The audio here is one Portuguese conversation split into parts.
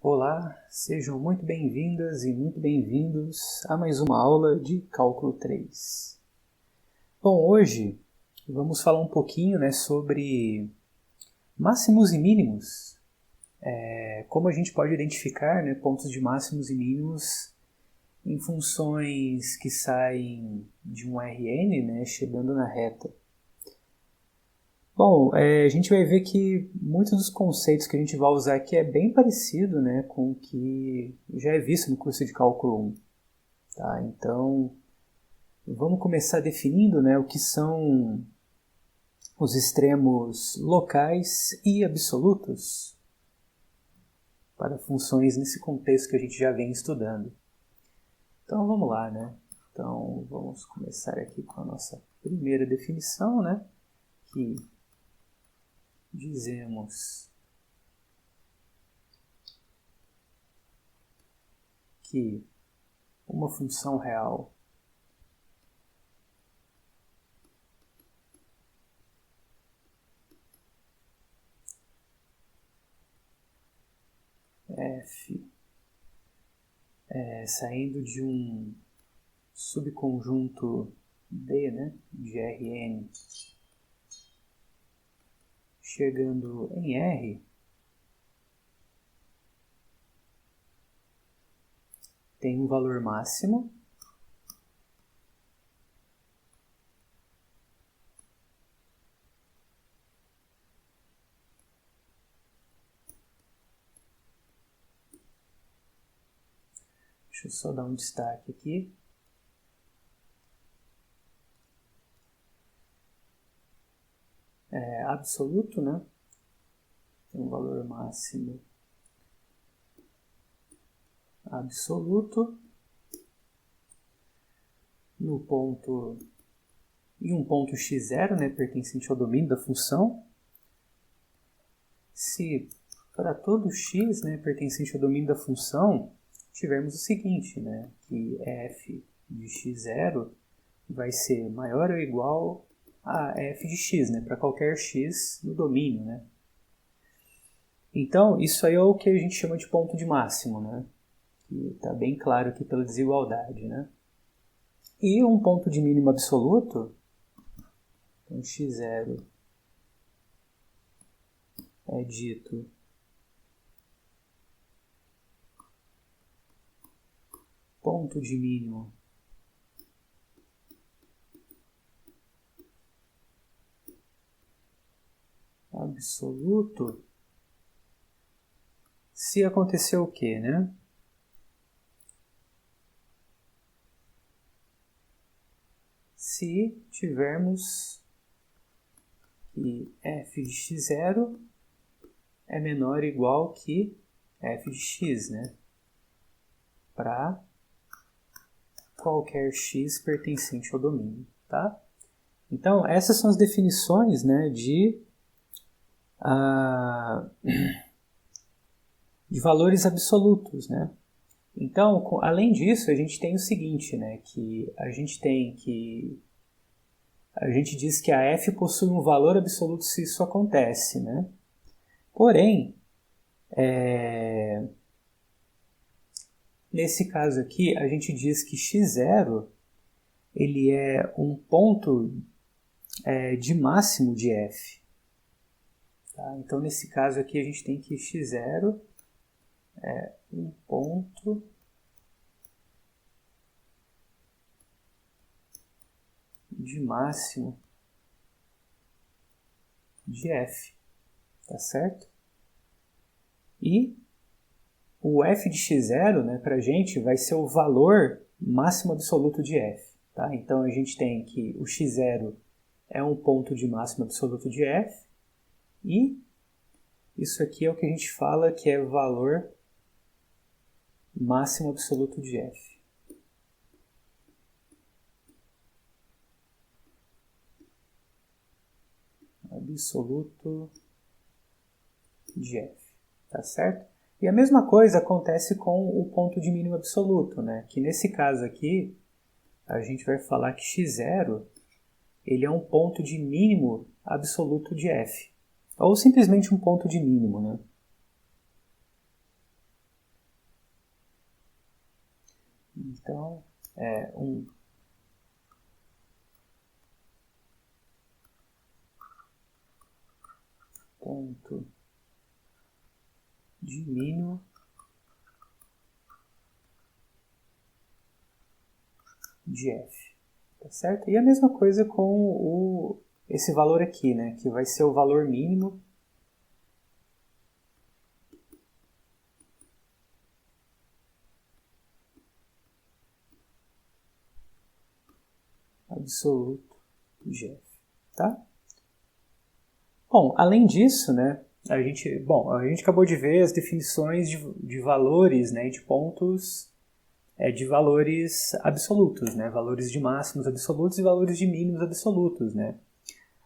Olá, sejam muito bem-vindas e muito bem-vindos a mais uma aula de Cálculo 3. Bom, hoje vamos falar um pouquinho sobre máximos e mínimos. Como a gente pode identificar pontos de máximos e mínimos em funções que saem de um Rn, chegando na reta. Bom, a gente vai ver que muitos dos conceitos que a gente vai usar aqui é bem parecido com o que já é visto no curso de Cálculo 1. Tá? Então, vamos começar definindo o que são os extremos locais e absolutos para funções nesse contexto que a gente já vem estudando. Então, vamos lá. Então, vamos começar aqui com a nossa primeira definição, que dizemos que uma função real f saindo de um subconjunto D, de Rn, chegando em R, tem um valor máximo deixa eu só dar um destaque aqui. Absoluto, tem um valor máximo absoluto no ponto em um ponto x0, pertencente ao domínio da função. Se para todo x, pertencente ao domínio da função, tivermos o seguinte, que f de x0 vai ser maior ou igual a f de x, para qualquer x no domínio, Então, isso aí é o que a gente chama de ponto de máximo, que está bem claro aqui pela desigualdade, E um ponto de mínimo absoluto, então x0 é dito ponto de mínimo absoluto se acontecer o quê, Se tivermos que f de x0 é menor ou igual que f de x, para qualquer x pertencente ao domínio, tá? Então, essas são as definições de valores absolutos, Então, além disso, a gente tem o seguinte, que a gente diz que a f possui um valor absoluto se isso acontece, Porém, nesse caso aqui, a gente diz que x0 ele é um ponto de máximo de f. Tá? Então, nesse caso aqui, a gente tem que x0 é um ponto de máximo de f, tá certo? E o f de x0, para a gente, vai ser o valor máximo absoluto de f. Tá? Então, a gente tem que o x0 é um ponto de máximo absoluto de f, e isso aqui é o que a gente fala que é valor máximo absoluto de f. Absoluto de f, tá certo? E a mesma coisa acontece com o ponto de mínimo absoluto, que nesse caso aqui, a gente vai falar que x0 ele é um ponto de mínimo absoluto de f, ou simplesmente um ponto de mínimo, Então, é um ponto de mínimo de f, tá certo? E a mesma coisa com esse valor aqui, né, que vai ser o valor mínimo absoluto de f, tá? Bom, além disso, né, a gente acabou de ver as definições de valores, né, de pontos, de valores absolutos, né, valores de máximos absolutos e valores de mínimos absolutos, né.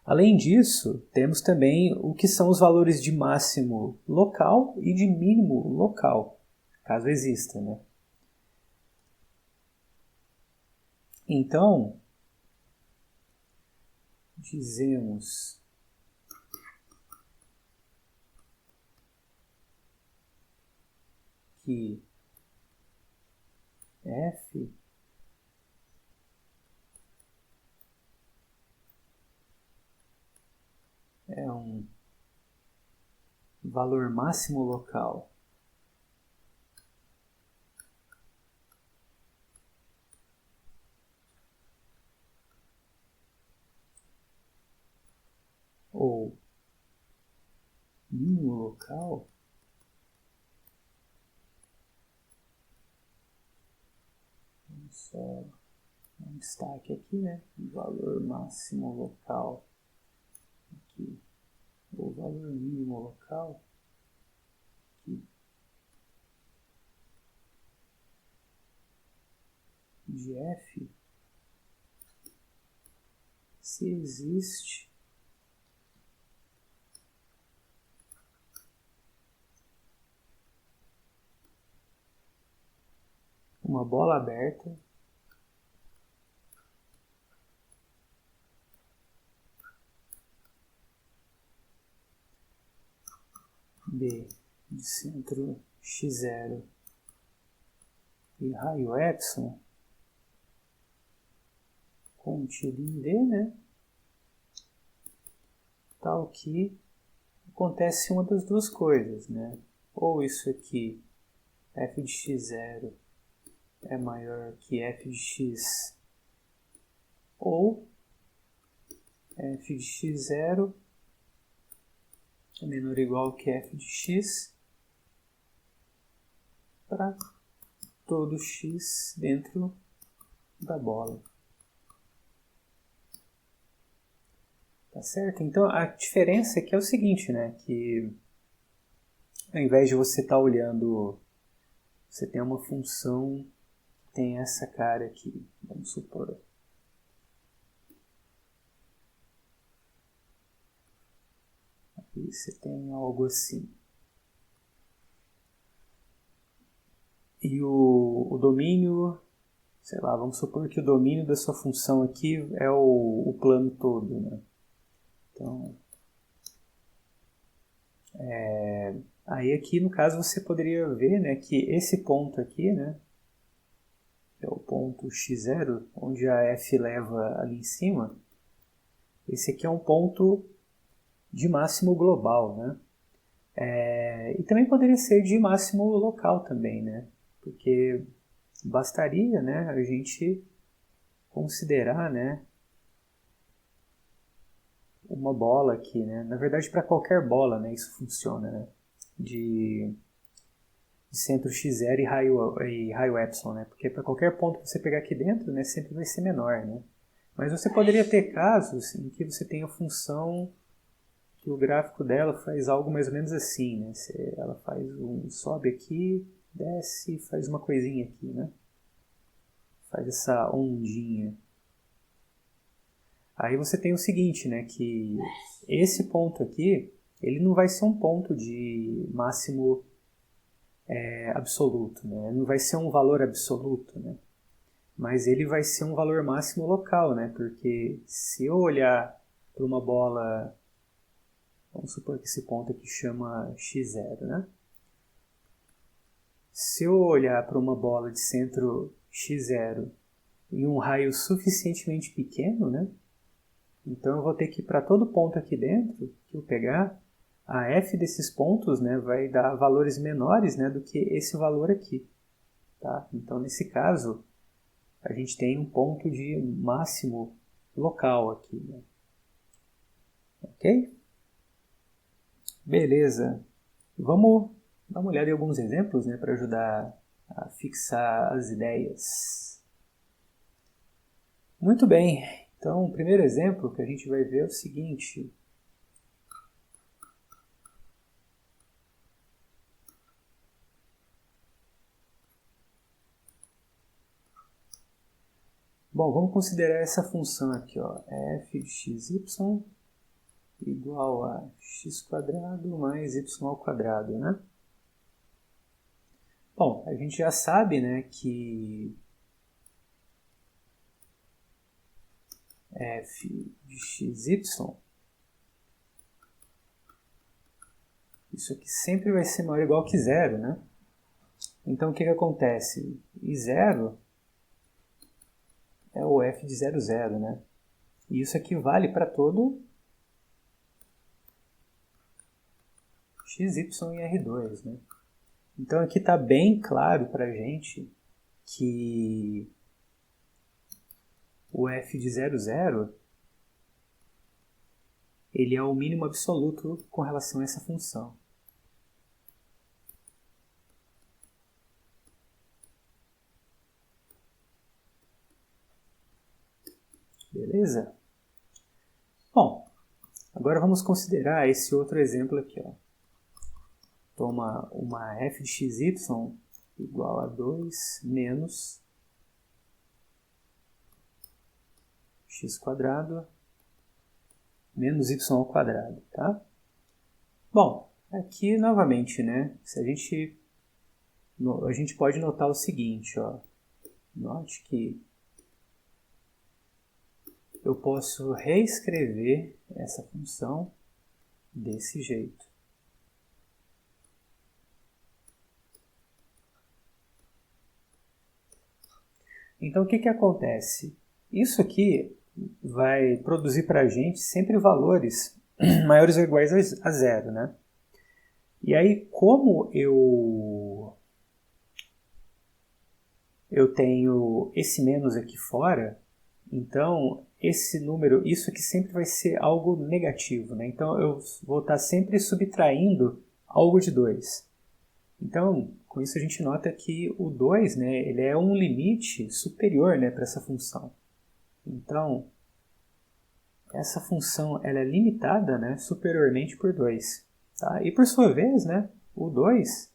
Além disso, temos também o que são os valores de máximo local e de mínimo local, caso exista, né. Então, dizemos que f é um valor máximo local ou mínimo local, vamos só dar um destaque aqui, né? Valor máximo local aqui, ou valor mínimo local aqui, de f, se existe uma bola aberta B de centro x0 e raio epsilon contido em D, né? Tal que acontece uma das duas coisas, né? Ou isso aqui, f de x0 é maior que f de x, ou f de x0 é menor ou igual que f de x para todo x dentro da bola. Tá certo? Então a diferença aqui é o seguinte, né? Que ao invés de você estar olhando, você tem uma função que tem essa cara aqui, vamos supor. Aqui você tem algo assim. E o domínio, sei lá, vamos supor que o domínio da sua função aqui é o plano todo, né? Então, aí aqui no caso você poderia ver, né, que esse ponto aqui, né, é o ponto x0, onde a f leva ali em cima, esse aqui é um ponto de máximo global, né? E também poderia ser de máximo local também, né? Porque bastaria, né, a gente considerar, né, uma bola aqui, né? Na verdade, para qualquer bola, né, isso funciona, né? De centro x0 e raio epsilon, né? Porque para qualquer ponto que você pegar aqui dentro, né, sempre vai ser menor, né? Mas você poderia ter casos em que você tem a função que o gráfico dela faz algo mais ou menos assim, né? Ela sobe aqui, desce e faz uma coisinha aqui, né? Faz essa ondinha. Aí você tem o seguinte, né? Que esse ponto aqui, ele não vai ser um ponto de máximo absoluto, né? Não vai ser um valor absoluto, né? Mas ele vai ser um valor máximo local, né? Porque se eu olhar para uma bola, vamos supor que esse ponto aqui chama x0, né? Se eu olhar para uma bola de centro x0 em um raio suficientemente pequeno, né? Então eu vou ter que ir para todo ponto aqui dentro que eu pegar, a f desses pontos, né, vai dar valores menores, né, do que esse valor aqui. Tá? Então nesse caso, a gente tem um ponto de máximo local aqui. Né? Ok? Beleza. Vamos dar uma olhada em alguns exemplos, né, para ajudar a fixar as ideias. Muito bem. Então, o primeiro exemplo que a gente vai ver é o seguinte. Bom, vamos considerar essa função aqui, ó, f de xy igual a x² mais y², né? Bom, a gente já sabe, né, que f de xy, isso aqui sempre vai ser maior ou igual que zero, né? Então o que acontece? I0 é o f de 0, 0, né? E isso aqui vale para todo xy em R2, né? Então aqui está bem claro para a gente que o f de 0, 0 ele é o mínimo absoluto com relação a essa função. Beleza? Bom, agora vamos considerar esse outro exemplo aqui. Ó. Toma uma f de xy igual a 2 menos x² menos y², tá? Bom, aqui novamente, né? A gente pode notar o seguinte, ó. Note que eu posso reescrever essa função desse jeito. Então, o que acontece? Isso aqui vai produzir para a gente sempre valores maiores ou iguais a zero, né? E aí, como eu tenho esse menos aqui fora, então esse número, isso aqui sempre vai ser algo negativo, né? Então eu vou estar sempre subtraindo algo de 2. Então, com isso a gente nota que o 2, né, ele é um limite superior, né, para essa função. Então, essa função ela é limitada, né, superiormente por 2. Tá? E por sua vez, né, o 2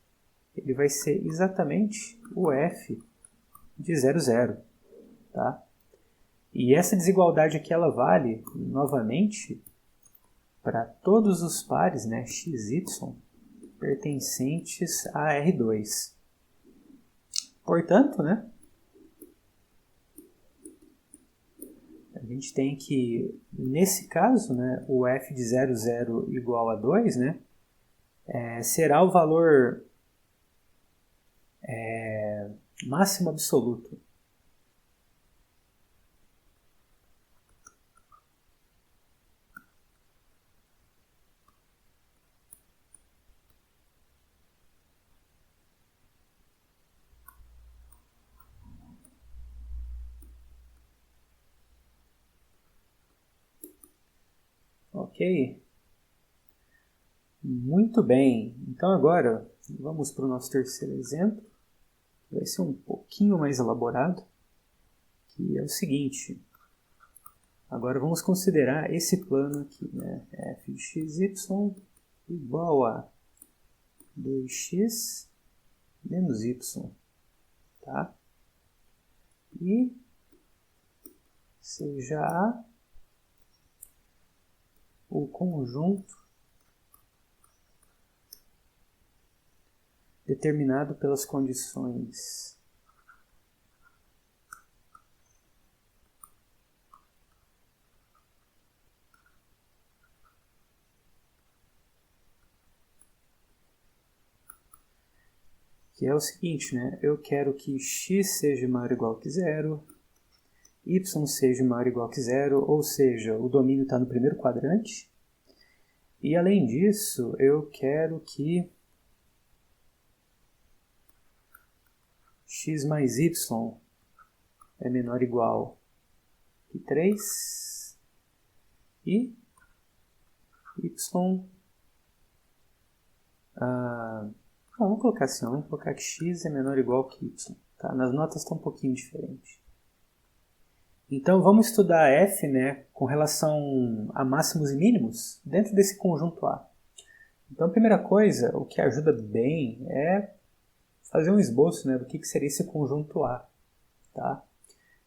ele vai ser exatamente o f de 0, 0. Tá? E essa desigualdade aqui ela vale, novamente, para todos os pares, né, xy, pertencentes a R2. Portanto, né, a gente tem que, nesse caso, né, o f de 0, 0 igual a 2, né, será o valor máximo absoluto. Ok? Muito bem. Então agora vamos para o nosso terceiro exemplo. Vai ser um pouquinho mais elaborado, que é o seguinte. Agora vamos considerar esse plano aqui, né? f de xy igual a 2x menos y. Tá? E seja A o conjunto determinado pelas condições que é o seguinte, né? Eu quero que x seja maior ou igual que zero, y seja maior ou igual que zero, ou seja, o domínio está no primeiro quadrante. E além disso, eu quero que x mais y é menor ou igual que 3 e y... vamos colocar assim, vamos colocar que x é menor ou igual que y. Tá? Nas notas está um pouquinho diferente. Então vamos estudar f, né, com relação a máximos e mínimos dentro desse conjunto A. Então a primeira coisa, o que ajuda bem é fazer um esboço, né, do que seria esse conjunto A. Tá?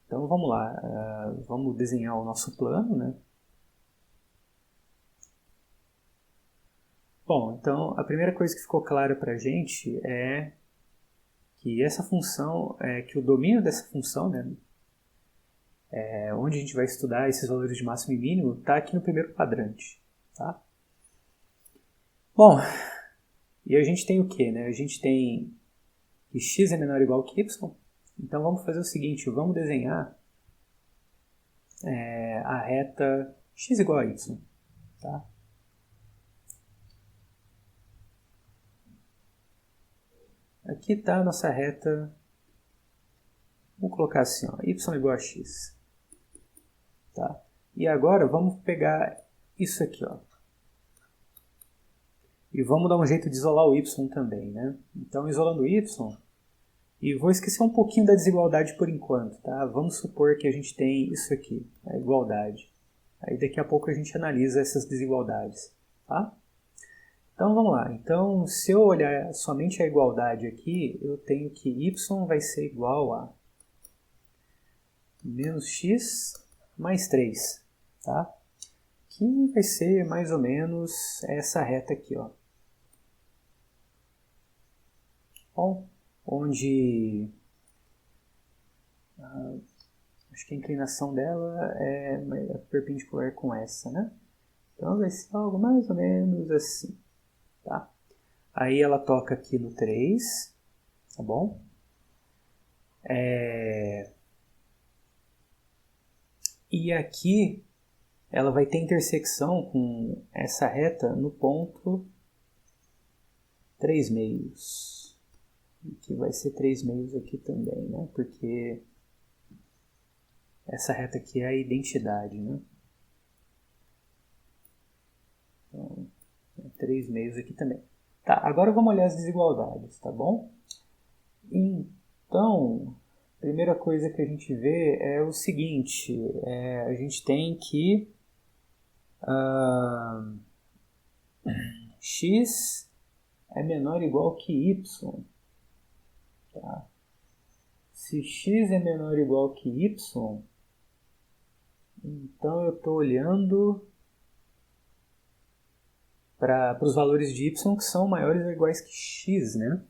Então vamos lá, vamos desenhar o nosso plano, né? Bom, então a primeira coisa que ficou clara para a gente é que essa função, que o domínio dessa função, né, onde a gente vai estudar esses valores de máximo e mínimo, está aqui no primeiro quadrante. Tá? Bom, e a gente tem o que, né? A gente tem que x é menor ou igual que y. Então vamos fazer o seguinte, vamos desenhar a reta x igual a y. Tá? Aqui está a nossa reta, vamos colocar assim, ó, y igual a x. Tá? E agora vamos pegar isso aqui, ó. E vamos dar um jeito de isolar o y também, né? Então, isolando o y, e vou esquecer um pouquinho da desigualdade por enquanto, tá? Vamos supor que a gente tem isso aqui, a igualdade. Aí daqui a pouco a gente analisa essas desigualdades, tá? Então vamos lá. Então, se eu olhar somente a igualdade aqui, eu tenho que y vai ser igual a menos x mais 3, tá? Que vai ser mais ou menos essa reta aqui, ó. Bom, onde acho que a inclinação dela é perpendicular com essa, né? Então vai ser algo mais ou menos assim, tá? Aí ela toca aqui no 3, tá bom? E aqui ela vai ter intersecção com essa reta no ponto 3 meios. Que vai ser 3 meios aqui também, né? Porque essa reta aqui é a identidade, né? Então, 3 meios aqui também. Tá, agora vamos olhar as desigualdades, tá bom? Então, a primeira coisa que a gente vê é o seguinte, a gente tem que x é menor ou igual que y. Tá? Se x é menor ou igual que y, então eu estou olhando para os valores de y que são maiores ou iguais que x, né?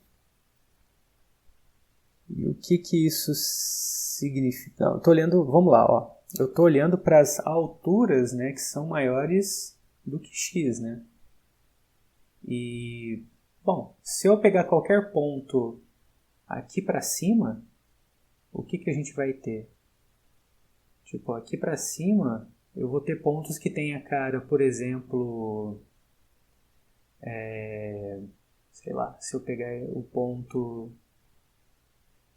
E o que isso significa? Não, eu tô olhando, vamos lá, ó. Eu estou olhando para as alturas, né, que são maiores do que x, né? E, bom, se eu pegar qualquer ponto aqui para cima, o que a gente vai ter? Tipo, aqui para cima, eu vou ter pontos que tem a cara, por exemplo, sei lá, se eu pegar o ponto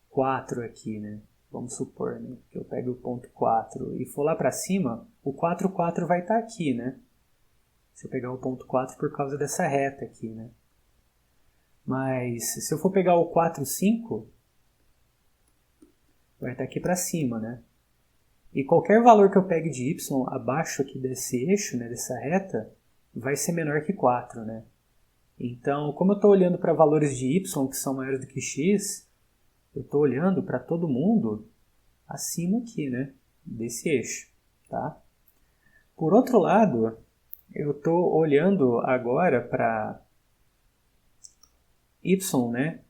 4 aqui, né? Vamos supor, né, que eu pegue o ponto 4 e for lá para cima, o 4 vai estar aqui, né? Se eu pegar o ponto 4 por causa dessa reta aqui, né? Mas se eu for pegar o 4, 5, vai estar aqui para cima, né? E qualquer valor que eu pegue de y abaixo aqui desse eixo, né, dessa reta, vai ser menor que 4, né? Então, como eu estou olhando para valores de y que são maiores do que x, eu estou olhando para todo mundo acima aqui, né, desse eixo, tá? Por outro lado, eu estou olhando agora para y, né,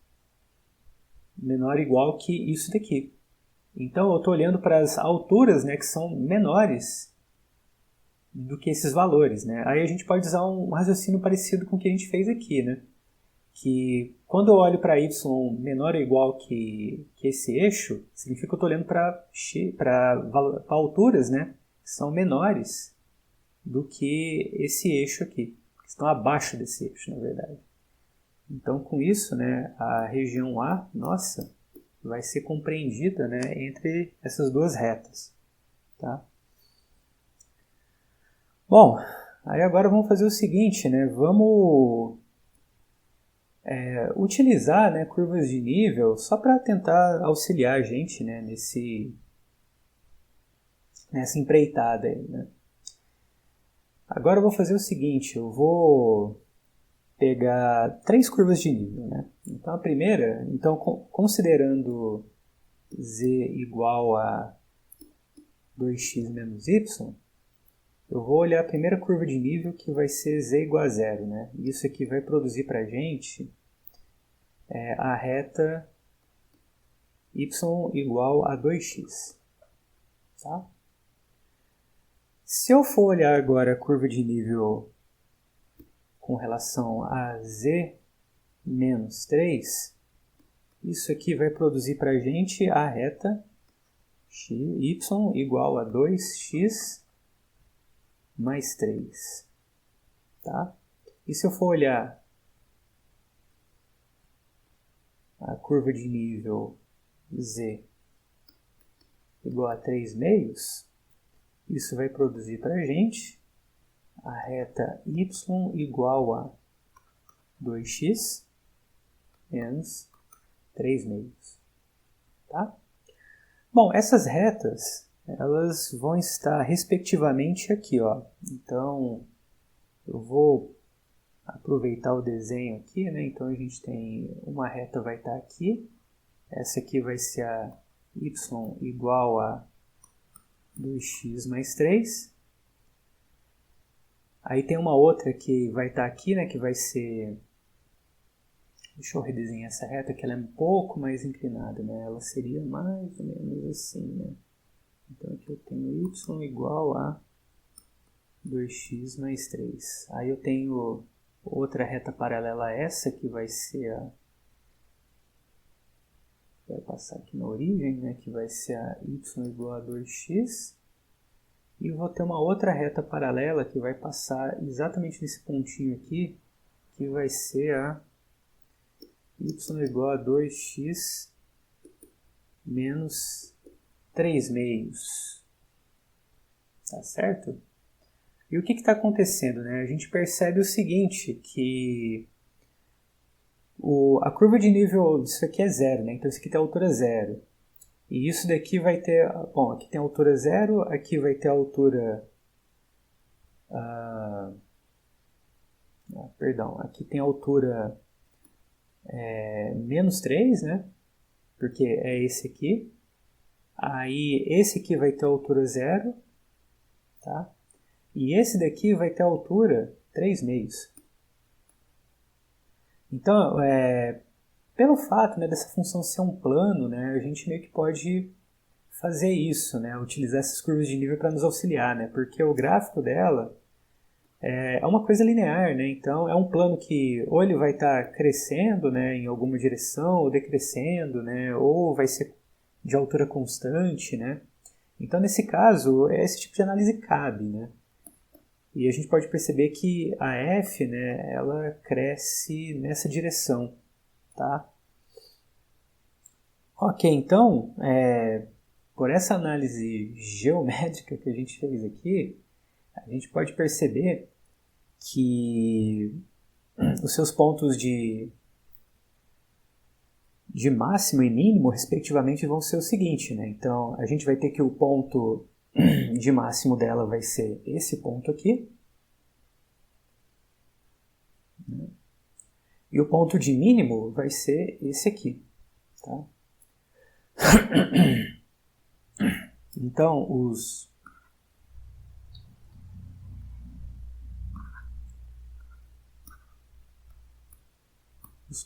menor ou igual que isso daqui. Então, eu estou olhando para as alturas, né, que são menores do que esses valores, né? Aí a gente pode usar um raciocínio parecido com o que a gente fez aqui, né? que quando eu olho para y menor ou igual que esse eixo, significa que eu estou olhando para alturas, né, que são menores do que esse eixo aqui, que estão abaixo desse eixo, na verdade. Então, com isso, né, a região A, nossa, vai ser compreendida, né, entre essas duas retas. Tá? Bom, aí agora vamos fazer o seguinte, né, vamos utilizar, né, curvas de nível só para tentar auxiliar a gente, né, nessa empreitada aí, né. Agora eu vou fazer o seguinte, eu vou pegar 3 curvas de nível, né. Então a primeira, então considerando z igual a 2x menos y, eu vou olhar a primeira curva de nível que vai ser z igual a 0, né. Isso aqui vai produzir para a gente a reta y igual a 2x. Tá? Se eu for olhar agora a curva de nível com relação a z menos 3, isso aqui vai produzir para a gente a reta y igual a 2x mais 3. Tá? E se eu for olhar a curva de nível z igual a 3 meios, isso vai produzir para a gente a reta y igual a 2x menos 3 meios. Tá? Bom, essas retas, elas vão estar respectivamente aqui, ó. Então, eu vou aproveitar o desenho aqui, né? Então a gente tem uma reta vai estar aqui, essa aqui vai ser a y igual a 2x mais 3. Aí tem uma outra que vai estar aqui, né? Que vai ser... Deixa eu redesenhar essa reta, que ela é um pouco mais inclinada, né? Ela seria mais ou menos assim, né? Então aqui eu tenho y igual a 2x mais 3. Aí eu tenho outra reta paralela a essa, que vai ser a... Vai passar aqui na origem, né? Que vai ser a y igual a 2x. E vou ter uma outra reta paralela que vai passar exatamente nesse pontinho aqui, que vai ser a y igual a 2x menos 3 meios. Tá certo? E o que está acontecendo, né? A gente percebe o seguinte, que a curva de nível disso aqui é 0, né? Então isso aqui tem altura 0. E isso daqui vai ter... Bom, aqui tem altura 0, aqui vai ter altura... perdão, aqui tem altura menos 3, né? Porque é esse aqui. Aí esse aqui vai ter altura 0, tá? E esse daqui vai ter altura 3 meios. Então, pelo fato, né, dessa função ser um plano, né, a gente meio que pode fazer isso, né, utilizar essas curvas de nível para nos auxiliar, né, porque o gráfico dela é uma coisa linear, né, então é um plano que ou ele vai estar crescendo, né, em alguma direção, ou decrescendo, né, ou vai ser de altura constante, né. Então, nesse caso, esse tipo de análise cabe, né. E a gente pode perceber que a f, né, ela cresce nessa direção, tá? Ok, então, por essa análise geométrica que a gente fez aqui, a gente pode perceber que os seus pontos de máximo e mínimo, respectivamente, vão ser o seguinte, né? Então, a gente vai ter que o ponto de máximo dela vai ser esse ponto aqui. E o ponto de mínimo vai ser esse aqui. Tá? Então, os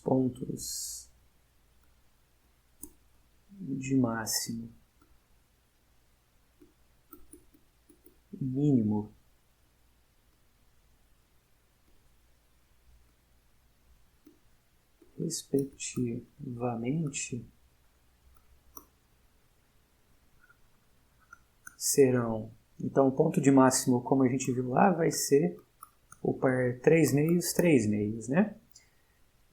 pontos de máximo e mínimo respectivamente, serão... Então, o ponto de máximo, como a gente viu lá, vai ser o par 3 meios, 3 meios, né?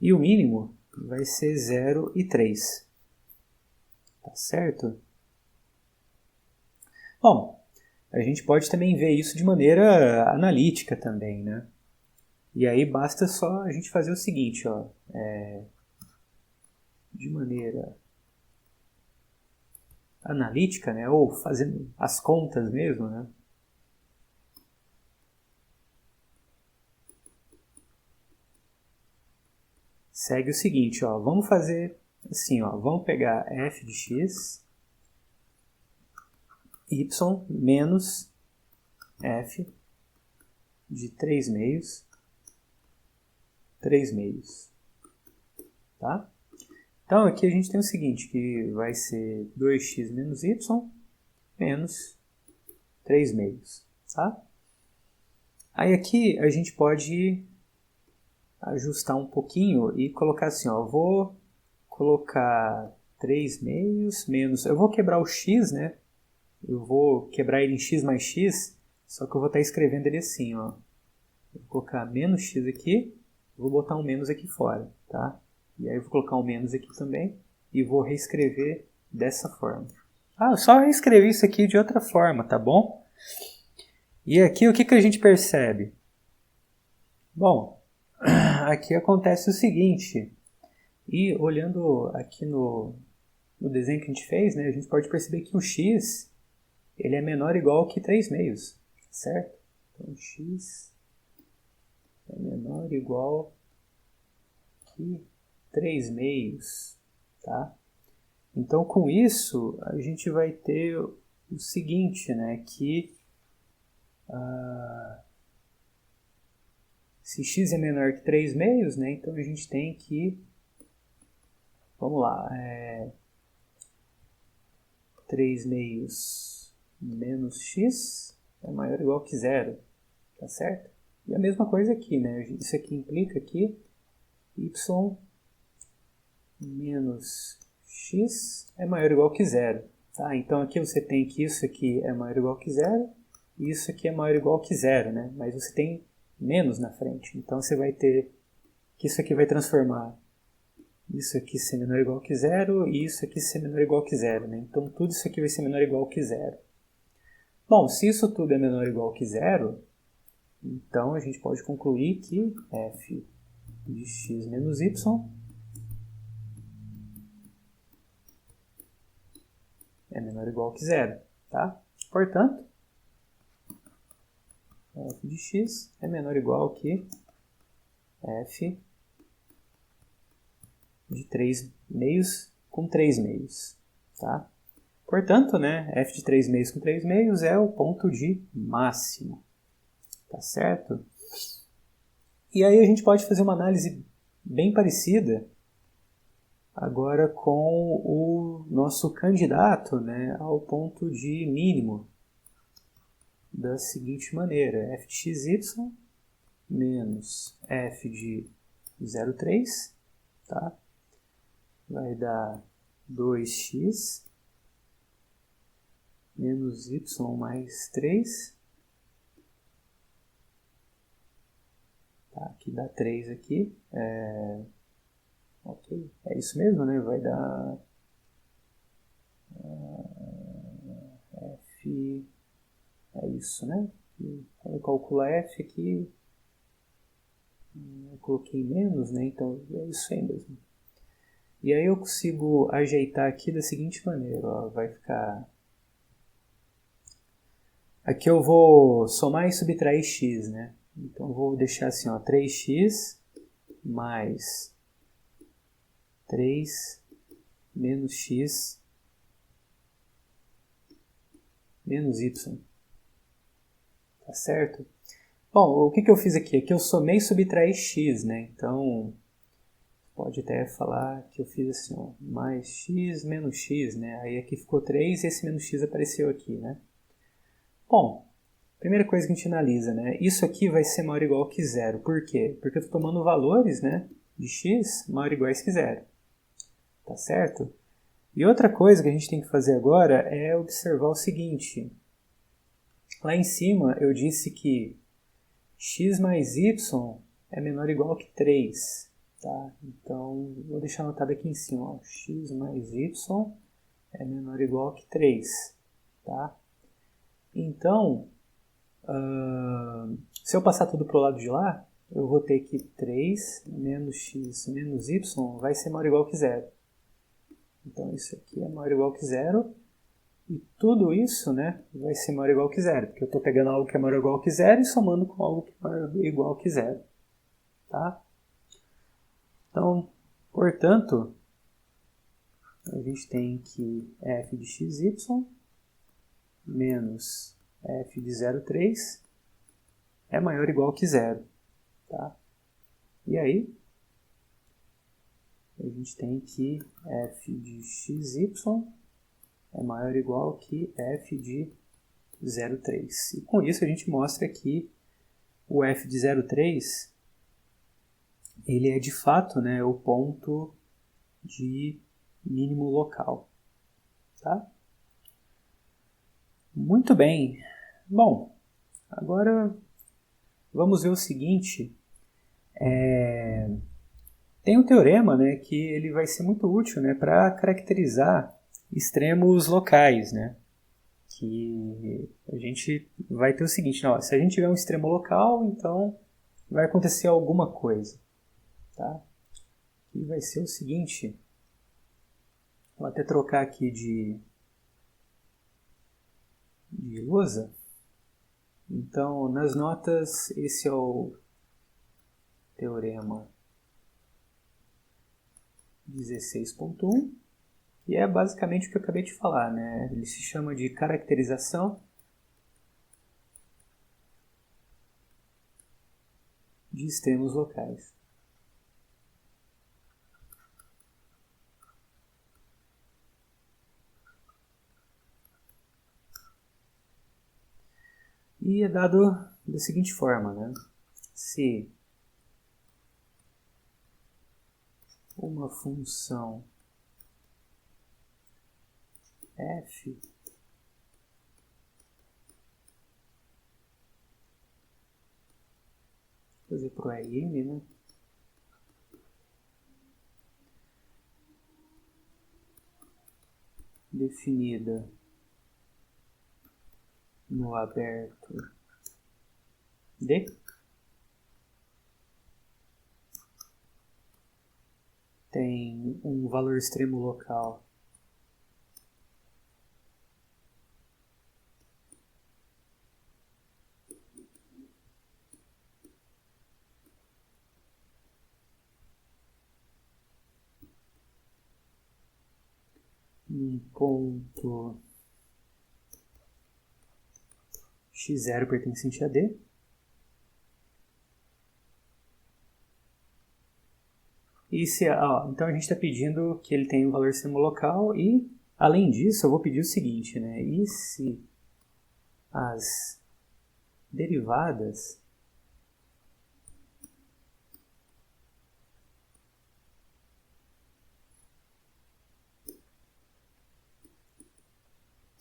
E o mínimo vai ser 0 e 3. Tá certo? Bom, a gente pode também ver isso de maneira analítica também, né? E aí basta só a gente fazer o seguinte, ó, de maneira analítica, né? Ou fazendo as contas mesmo, né? Segue o seguinte, ó, vamos fazer assim, ó, vamos pegar f de x, y menos f de 3 meios, 3 meios, tá? Então aqui a gente tem o seguinte, que vai ser 2x menos y menos 3 meios, tá? Aí aqui a gente pode ajustar um pouquinho e colocar assim, ó, vou colocar 3 meios menos, eu vou quebrar o x, né? Eu vou quebrar ele em x mais x, só que eu vou estar escrevendo ele assim, ó. Vou colocar menos x aqui, vou botar um menos aqui fora, tá? E aí eu vou colocar um menos aqui também e vou reescrever dessa forma. Ah, eu só reescrevi isso aqui de outra forma, tá bom? E aqui o que a gente percebe? Bom, aqui acontece o seguinte, e olhando aqui no desenho que a gente fez, né, a gente pode perceber que o x ele é menor ou igual que 3 meios, certo? Então x é menor ou igual que 3 meios, tá? Então com isso a gente vai ter o seguinte, né, que se x é menor que 3 meios, né, então a gente tem que, vamos lá, 3 meios menos x é maior ou igual que 0, tá certo? E a mesma coisa aqui, né, isso aqui implica que y menos x é maior ou igual que 0, tá? Então aqui você tem que isso aqui é maior ou igual que 0 e isso aqui é maior ou igual que 0, né? Mas você tem menos na frente, então você vai ter que isso aqui vai transformar isso aqui ser menor ou igual que 0 e isso aqui ser menor ou igual que 0, né? Então tudo isso aqui vai ser menor ou igual que 0. Bom, se isso tudo é menor ou igual que 0, então a gente pode concluir que f de x menos y é menor ou igual que 0, tá? Portanto, f de x é menor ou igual que f de 3 meios com 3 meios, tá? Portanto, né, f de 3 meios com 3 meios é o ponto de máximo, tá certo? E aí a gente pode fazer uma análise bem parecida agora com o nosso candidato, né, ao ponto de mínimo, da seguinte maneira, f de xy menos f de 0,3, tá? Vai dar 2x menos y mais 3, tá? Aqui dá 3 aqui, ok, é isso mesmo, né? Vai dar f, é isso, né? E quando eu calculo f aqui, eu coloquei menos, né? Então é isso aí mesmo. E aí eu consigo ajeitar aqui da seguinte maneira, ó, vai ficar... Aqui eu vou somar e subtrair x, né? Então eu vou deixar assim, ó, 3x mais 3 menos x menos y. Tá certo? Bom, o que eu fiz aqui? Aqui eu somei e subtraí x, né? Então, pode até falar que eu fiz assim, ó, mais x menos x, né? Aí aqui ficou 3 e esse menos x apareceu aqui, né? Bom, primeira coisa que a gente analisa, né? Isso aqui vai ser maior ou igual que 0. Por quê? Porque eu estou tomando valores, né, de x maior ou igual a isso aqui zero. Tá certo? E outra coisa que a gente tem que fazer agora é observar o seguinte. Lá em cima eu disse que x mais y é menor ou igual que 3. Tá? Então, vou deixar anotado aqui em cima. Ó. X mais y é menor ou igual que 3. Tá? Então, se eu passar tudo para o lado de lá, eu vou ter que 3 menos x menos y vai ser maior ou igual que zero. Então, isso aqui é maior ou igual que zero. E tudo isso, né, vai ser maior ou igual que zero. Porque eu estou pegando algo que é maior ou igual que zero e somando com algo que é maior ou igual que zero. Tá? Então, portanto, a gente tem que f de xy menos f de 0,3 é maior ou igual que zero. Tá? E aí, a gente tem que f de xy é maior ou igual que f de 0,3. E com isso a gente mostra que o f de 0,3 ele é de fato, né, o ponto de mínimo local. Tá? Muito bem. Bom, agora vamos ver o seguinte. Tem um teorema, né, que ele vai ser muito útil, né, para caracterizar extremos locais, né? Que a gente vai ter o seguinte, não, se a gente tiver um extremo local, então vai acontecer alguma coisa. Tá? E vai ser o seguinte, vou até trocar aqui de lousa. Então, nas notas, esse é o teorema 16.1, que é basicamente o que eu acabei de falar, né? Ele se chama de caracterização de extremos locais. E é dado da seguinte forma, né? Se uma função f vou fazer para o Rn, né? Definida no aberto D, tem um valor extremo local um ponto x0 pertencente a D. E então a gente está pedindo que ele tenha um valor extremo local e, além disso, eu vou pedir o seguinte, né? E se as derivadas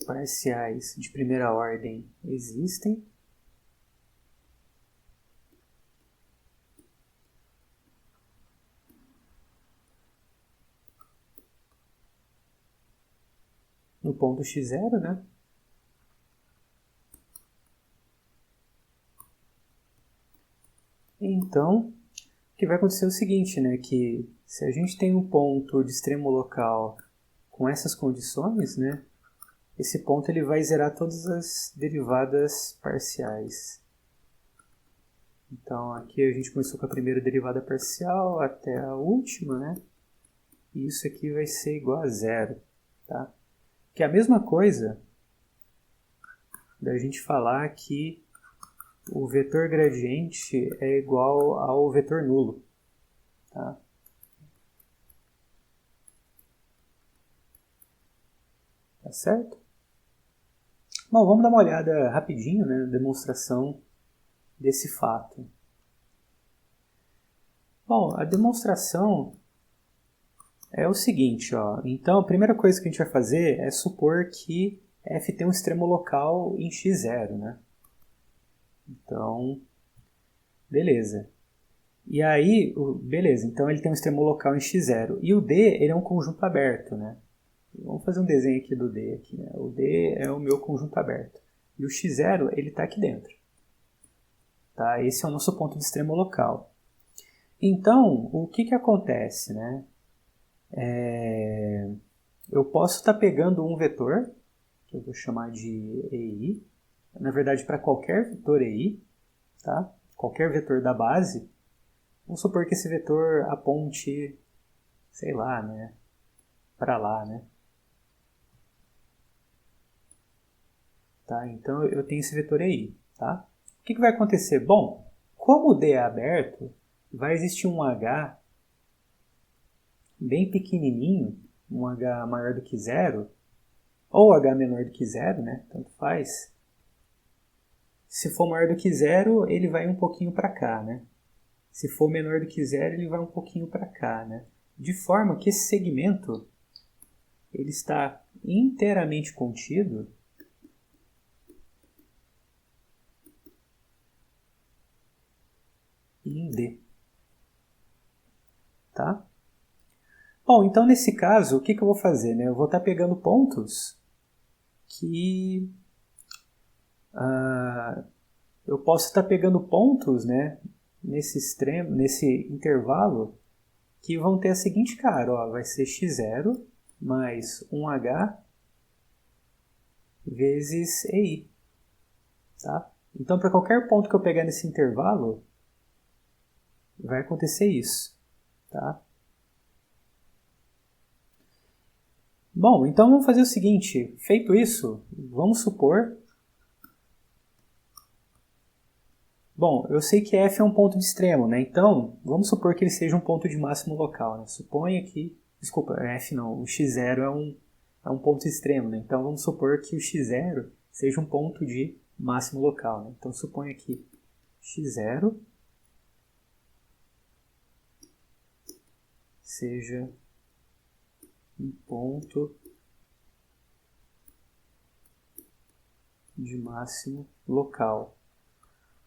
parciais de primeira ordem existem, no ponto x0, né? Então, o que vai acontecer é o seguinte, né? Que se a gente tem um ponto de extremo local com essas condições, né? Esse ponto ele vai zerar todas as derivadas parciais. Então, aqui a gente começou com a primeira derivada parcial até a última, né? E isso aqui vai ser igual a zero, tá? Que é a mesma coisa da gente falar que o vetor gradiente é igual ao vetor nulo, tá? Tá certo? Bom, vamos dar uma olhada rapidinho, né, na demonstração desse fato. Bom, a demonstração é o seguinte, ó. Então, a primeira coisa que a gente vai fazer é supor que f tem um extremo local em x0, né? Então, beleza. E aí, beleza, então ele tem um extremo local em x0. E o D, ele é um conjunto aberto, né? Vamos fazer um desenho aqui do D. Aqui, né? O D é o meu conjunto aberto. E o x0, ele está aqui dentro. Tá? Esse é o nosso ponto de extremo local. Então, o que acontece, né? Eu posso estar pegando um vetor, que eu vou chamar de EI, na verdade para qualquer vetor EI, tá? Qualquer vetor da base, vamos supor que esse vetor aponte, sei lá, né? Para lá, né? Tá? Então eu tenho esse vetor EI, tá? O que vai acontecer? Bom, como o D é aberto, vai existir um H bem pequenininho, um H maior do que zero, ou H menor do que zero, né? Tanto faz. Se for maior do que zero, ele vai um pouquinho para cá, né? Se for menor do que zero, ele vai um pouquinho para cá, né? De forma que esse segmento ele está inteiramente contido em D. Tá? Bom, então nesse caso, o que eu vou fazer? Né? Eu vou estar pegando pontos que eu posso estar pegando pontos, né, nesse intervalo que vão ter a seguinte cara, ó, vai ser x0 mais 1h vezes EI. Tá? Então, para qualquer ponto que eu pegar nesse intervalo, vai acontecer isso. Tá? Bom, então vamos fazer o seguinte, feito isso, vamos supor... Bom, eu sei que f é um ponto de extremo, né? Então, vamos supor que ele seja um ponto de máximo local, né? Suponha que... Desculpa, f não, o x0 é um ponto extremo, né? Então, vamos supor que o x0 seja um ponto de máximo local, né? Então, suponha que x0 seja um ponto de máximo local.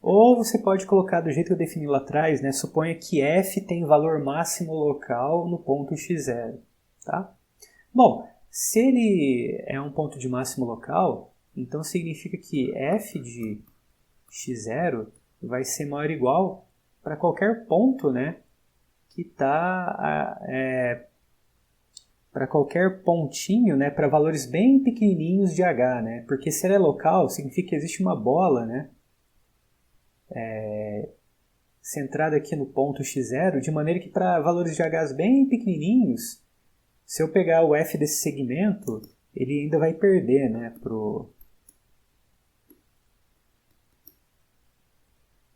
Ou você pode colocar do jeito que eu defini lá atrás, né? Suponha que f tem valor máximo local no ponto x0. Tá? Bom, se ele é um ponto de máximo local, então significa que f de x0 vai ser maior ou igual para qualquer ponto, né? Que está para qualquer pontinho, né? Para valores bem pequenininhos de h, né? Porque se ele é local, significa que existe uma bola, né? Centrada aqui no ponto x0, de maneira que para valores de h bem pequenininhos, se eu pegar o f desse segmento, ele ainda vai perder, né, pro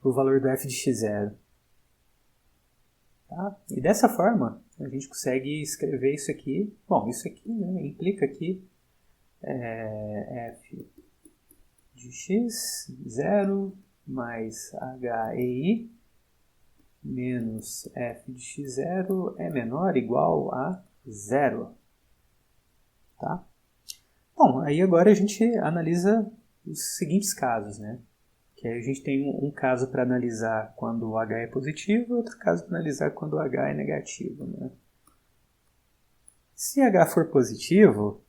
valor do f de x0. Tá? E dessa forma, a gente consegue escrever isso aqui. Bom, isso aqui, né, implica que f de x0 mais HEI menos f de x0 é menor ou igual a 0. Tá? Bom, aí agora a gente analisa os seguintes casos, né? Que aí a gente tem um caso para analisar quando o H é positivo e outro caso para analisar quando o H é negativo, né? Se H for positivo,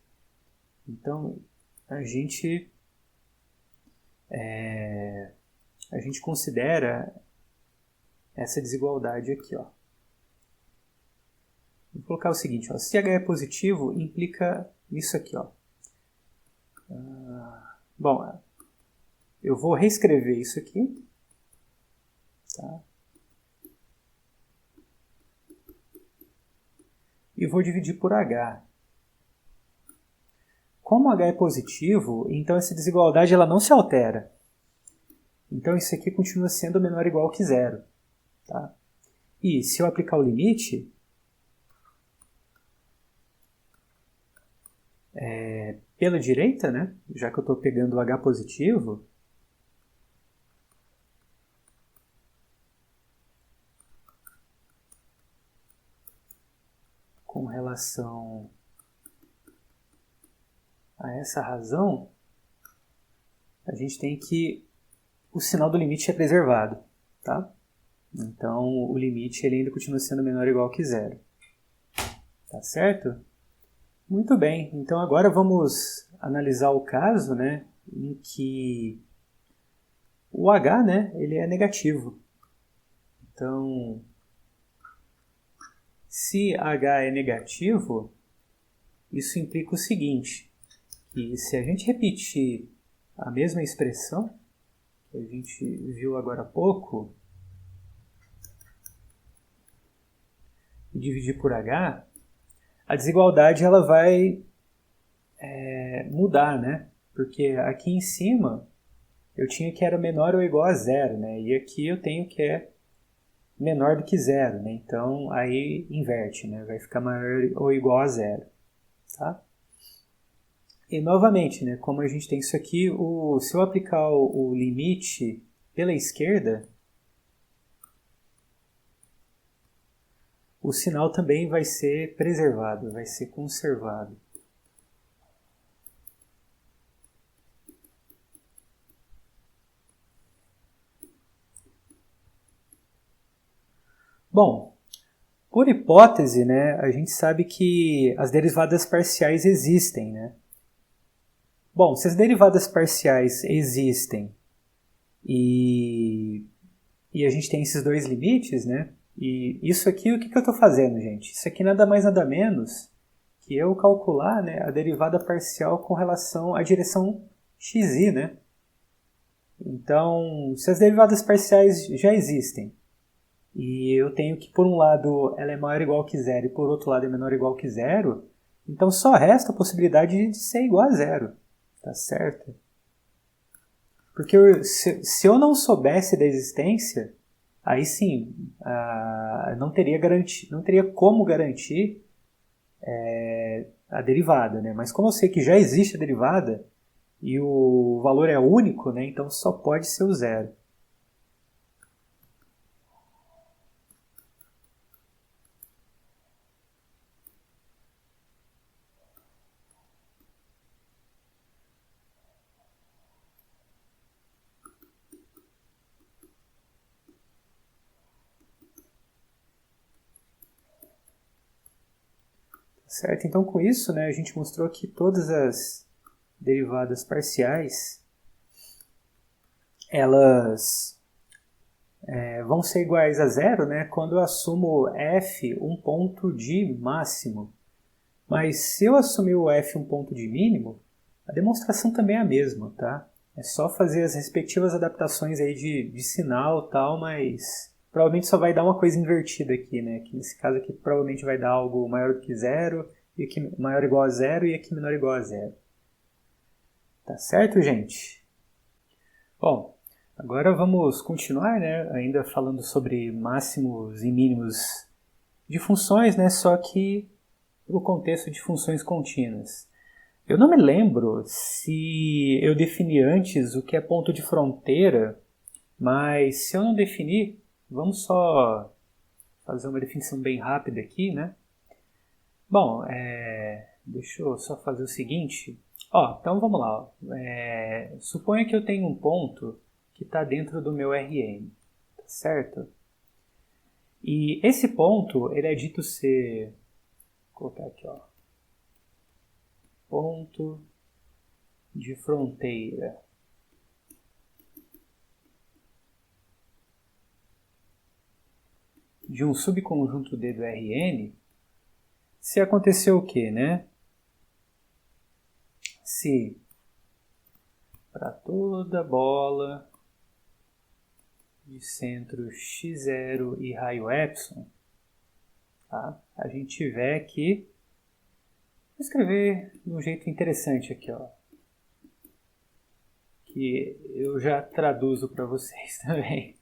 então a gente considera essa desigualdade aqui, ó. Vou colocar o seguinte, ó, se H é positivo, implica isso aqui, ó. Bom, eu vou reescrever isso aqui. Tá? E vou dividir por H. Como H é positivo, então essa desigualdade ela não se altera. Então isso aqui continua sendo menor ou igual que zero. Tá? E se eu aplicar o limite, pela direita, né, já que eu estou pegando o H positivo, relação a essa razão, a gente tem que o sinal do limite é preservado, tá? Então, o limite ele ainda continua sendo menor ou igual que zero. Tá certo? Muito bem. Então, agora vamos analisar o caso, né, em que o h, né, ele é negativo. Então, se h é negativo, isso implica o seguinte, que se a gente repetir a mesma expressão que a gente viu agora há pouco, e dividir por h, a desigualdade ela vai mudar, né? Porque aqui em cima eu tinha que era menor ou igual a zero, né? E aqui eu tenho que é menor do que zero, né? Então aí inverte, né? Vai ficar maior ou igual a zero, tá? E novamente, né? Como a gente tem isso aqui, se eu aplicar o limite pela esquerda, o sinal também vai ser preservado, vai ser conservado. Bom, por hipótese, né, a gente sabe que as derivadas parciais existem, né? Bom, se as derivadas parciais existem e a gente tem esses dois limites, né? E isso aqui, o que eu estou fazendo, gente? Isso aqui nada mais nada menos que eu calcular, né, a derivada parcial com relação à direção xi, né? Então, se as derivadas parciais já existem e eu tenho que, por um lado, ela é maior ou igual que zero e por outro lado é menor ou igual que zero, então só resta a possibilidade de ser igual a zero, tá certo? Porque se eu não soubesse da existência, aí sim, não teria como garantir a derivada, né? Mas como eu sei que já existe a derivada e o valor é único, né? Então só pode ser o zero. Certo? Então, com isso, né, a gente mostrou que todas as derivadas parciais elas vão ser iguais a zero, né, quando eu assumo f um ponto de máximo. Mas se eu assumir o f um ponto de mínimo, a demonstração também é a mesma, tá? É só fazer as respectivas adaptações aí de sinal e tal, mas provavelmente só vai dar uma coisa invertida aqui, né? Que nesse caso aqui provavelmente vai dar algo maior do que zero, e aqui maior ou igual a zero, e aqui menor ou igual a zero. Tá certo, gente? Bom, agora vamos continuar, né? Ainda falando sobre máximos e mínimos de funções, né? Só que no contexto de funções contínuas. Eu não me lembro se eu defini antes o que é ponto de fronteira, mas se eu não definir, vamos só fazer uma definição bem rápida aqui, né? Bom, deixa eu só fazer o seguinte. Então vamos lá. Suponha que eu tenho um ponto que está dentro do meu Rn, tá certo? E esse ponto, ele é dito ser... Vou colocar aqui, ponto de fronteira. De um subconjunto D do Rn, se acontecer o quê, né? Se para toda bola de centro x0 e raio epsilon, tá? A gente tiver que vou escrever de um jeito interessante aqui, que eu já traduzo para vocês também.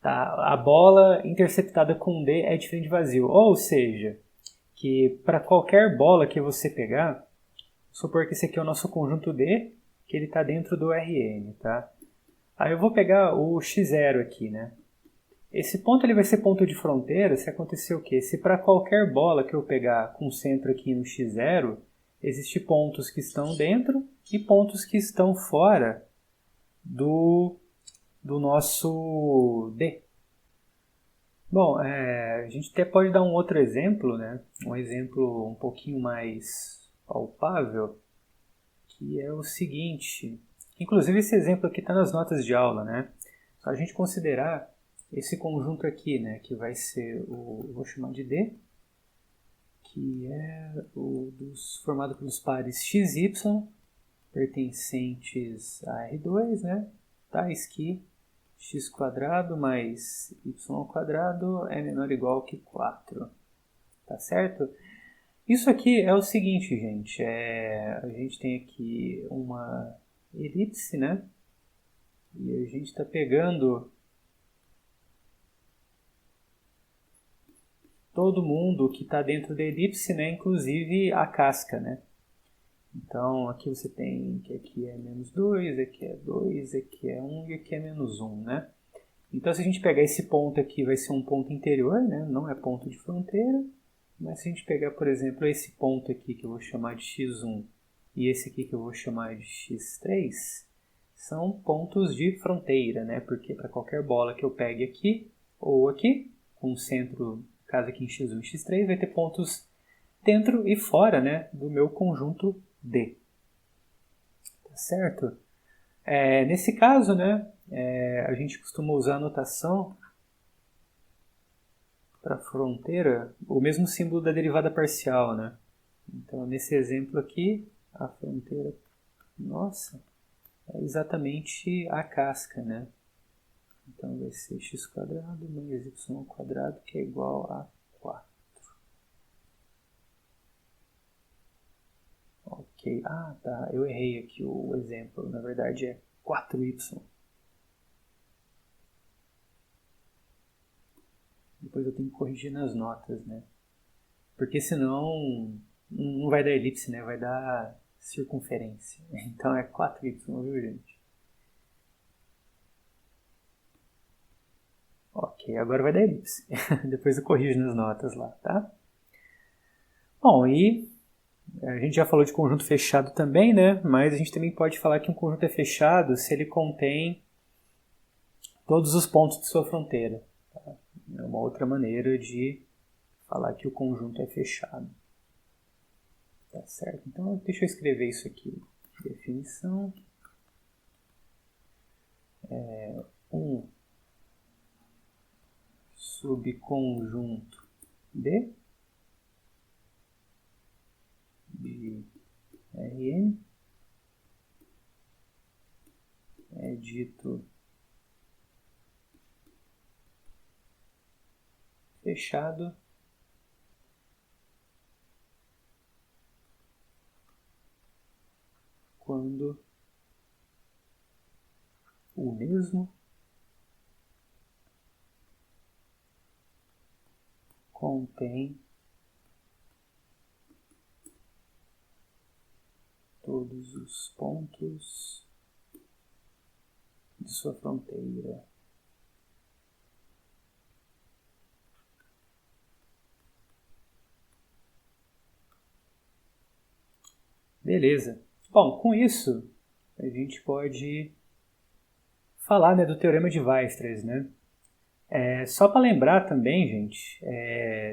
Tá? A bola interceptada com D é diferente de vazio, ou seja, que para qualquer bola que você pegar, supor que esse aqui é o nosso conjunto D, que ele está dentro do Rn, tá? Aí eu vou pegar o x0 aqui, né? Esse ponto ele vai ser ponto de fronteira se acontecer o quê? Se para qualquer bola que eu pegar com centro aqui no x0, existem pontos que estão dentro e pontos que estão fora do nosso D. Bom, a gente até pode dar um outro exemplo, né? Um exemplo um pouquinho mais palpável, que é o seguinte. Inclusive esse exemplo aqui está nas notas de aula, né? Só a gente considerar esse conjunto aqui, né? Que vai ser vou chamar de D, que é formado pelos pares x, y, pertencentes a R2, né? Tais que x² mais y² é menor ou igual que 4. Tá certo? Isso aqui é o seguinte, gente. A gente tem aqui uma elipse, né? E a gente está pegando todo mundo que está dentro da elipse, né? Inclusive a casca, né? Então, aqui você tem que aqui é menos 2, aqui é 2, aqui é 1 e aqui é menos 1, né? Então, se a gente pegar esse ponto aqui, vai ser um ponto interior, né? Não é ponto de fronteira. Mas se a gente pegar, por exemplo, esse ponto aqui que eu vou chamar de x1 e esse aqui que eu vou chamar de x3, são pontos de fronteira, né? Porque para qualquer bola que eu pegue aqui ou aqui, com o centro, no caso aqui em x1 e x3, vai ter pontos dentro e fora, né, do meu conjunto D. Tá certo? Nesse caso, né, a gente costuma usar a notação para fronteira, o mesmo símbolo da derivada parcial, né? Então, nesse exemplo aqui, a fronteira nossa é exatamente a casca, né? Então, vai ser x² mais y², que é igual a 4. Ok. Ah, tá. Eu errei aqui o exemplo. Na verdade, é 4y. Depois eu tenho que corrigir nas notas, né? Porque senão não vai dar elipse, né? Vai dar circunferência. Então é 4y, viu, gente? Ok, agora vai dar elipse. Depois eu corrijo nas notas lá, tá? Bom, e a gente já falou de conjunto fechado também, né? Mas a gente também pode falar que um conjunto é fechado se ele contém todos os pontos de sua fronteira. Tá? É uma outra maneira de falar que o conjunto é fechado. Tá certo? Então, deixa eu escrever isso aqui. Definição. Um subconjunto de Rn é dito fechado quando o mesmo contém todos os pontos de sua fronteira. Beleza. Bom, com isso a gente pode falar, né, do Teorema de Weierstrass, né? Só para lembrar também, gente,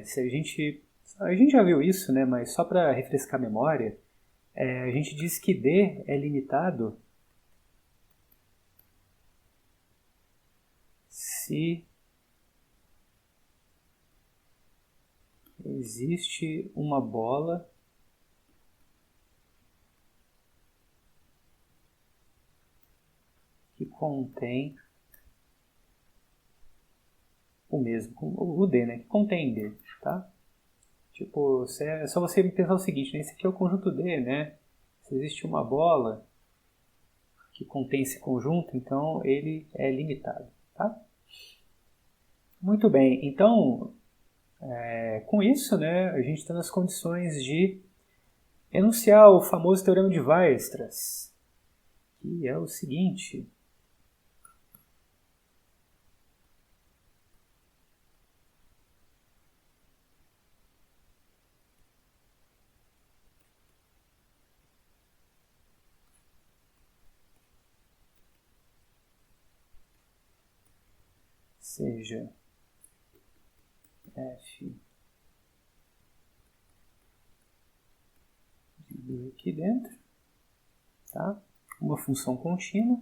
se a gente já viu isso, né? Mas só para refrescar a memória, a gente diz que D é limitado se existe uma bola que contém o mesmo, o D, né? Que contém D, tá? Tipo, é só você pensar o seguinte, né? Esse aqui é o conjunto D, né? Se existe uma bola que contém esse conjunto, então ele é limitado, tá? Muito bem, então, com isso, né, a gente está nas condições de enunciar o famoso Teorema de Weierstrass, que é o seguinte. seja f de B aqui dentro, tá? Uma função contínua.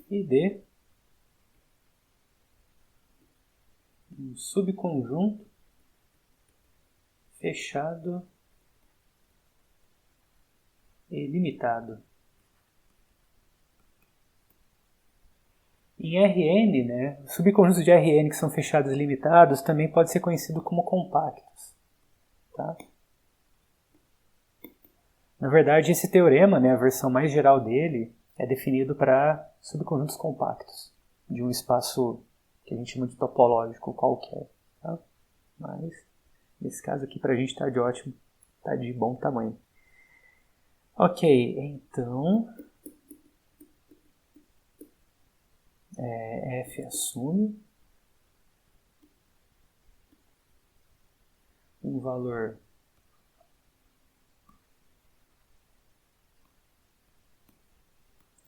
E D, um subconjunto fechado e limitado. Em Rn, né, subconjuntos de Rn que são fechados e limitados também pode ser conhecido como compactos. Tá? Na verdade, esse teorema, né, a versão mais geral dele, é definido para subconjuntos compactos de um espaço que a gente chama de topológico qualquer. Tá? Mas, nesse caso aqui, para a gente está de ótimo, está de bom tamanho. Ok, então F assume um valor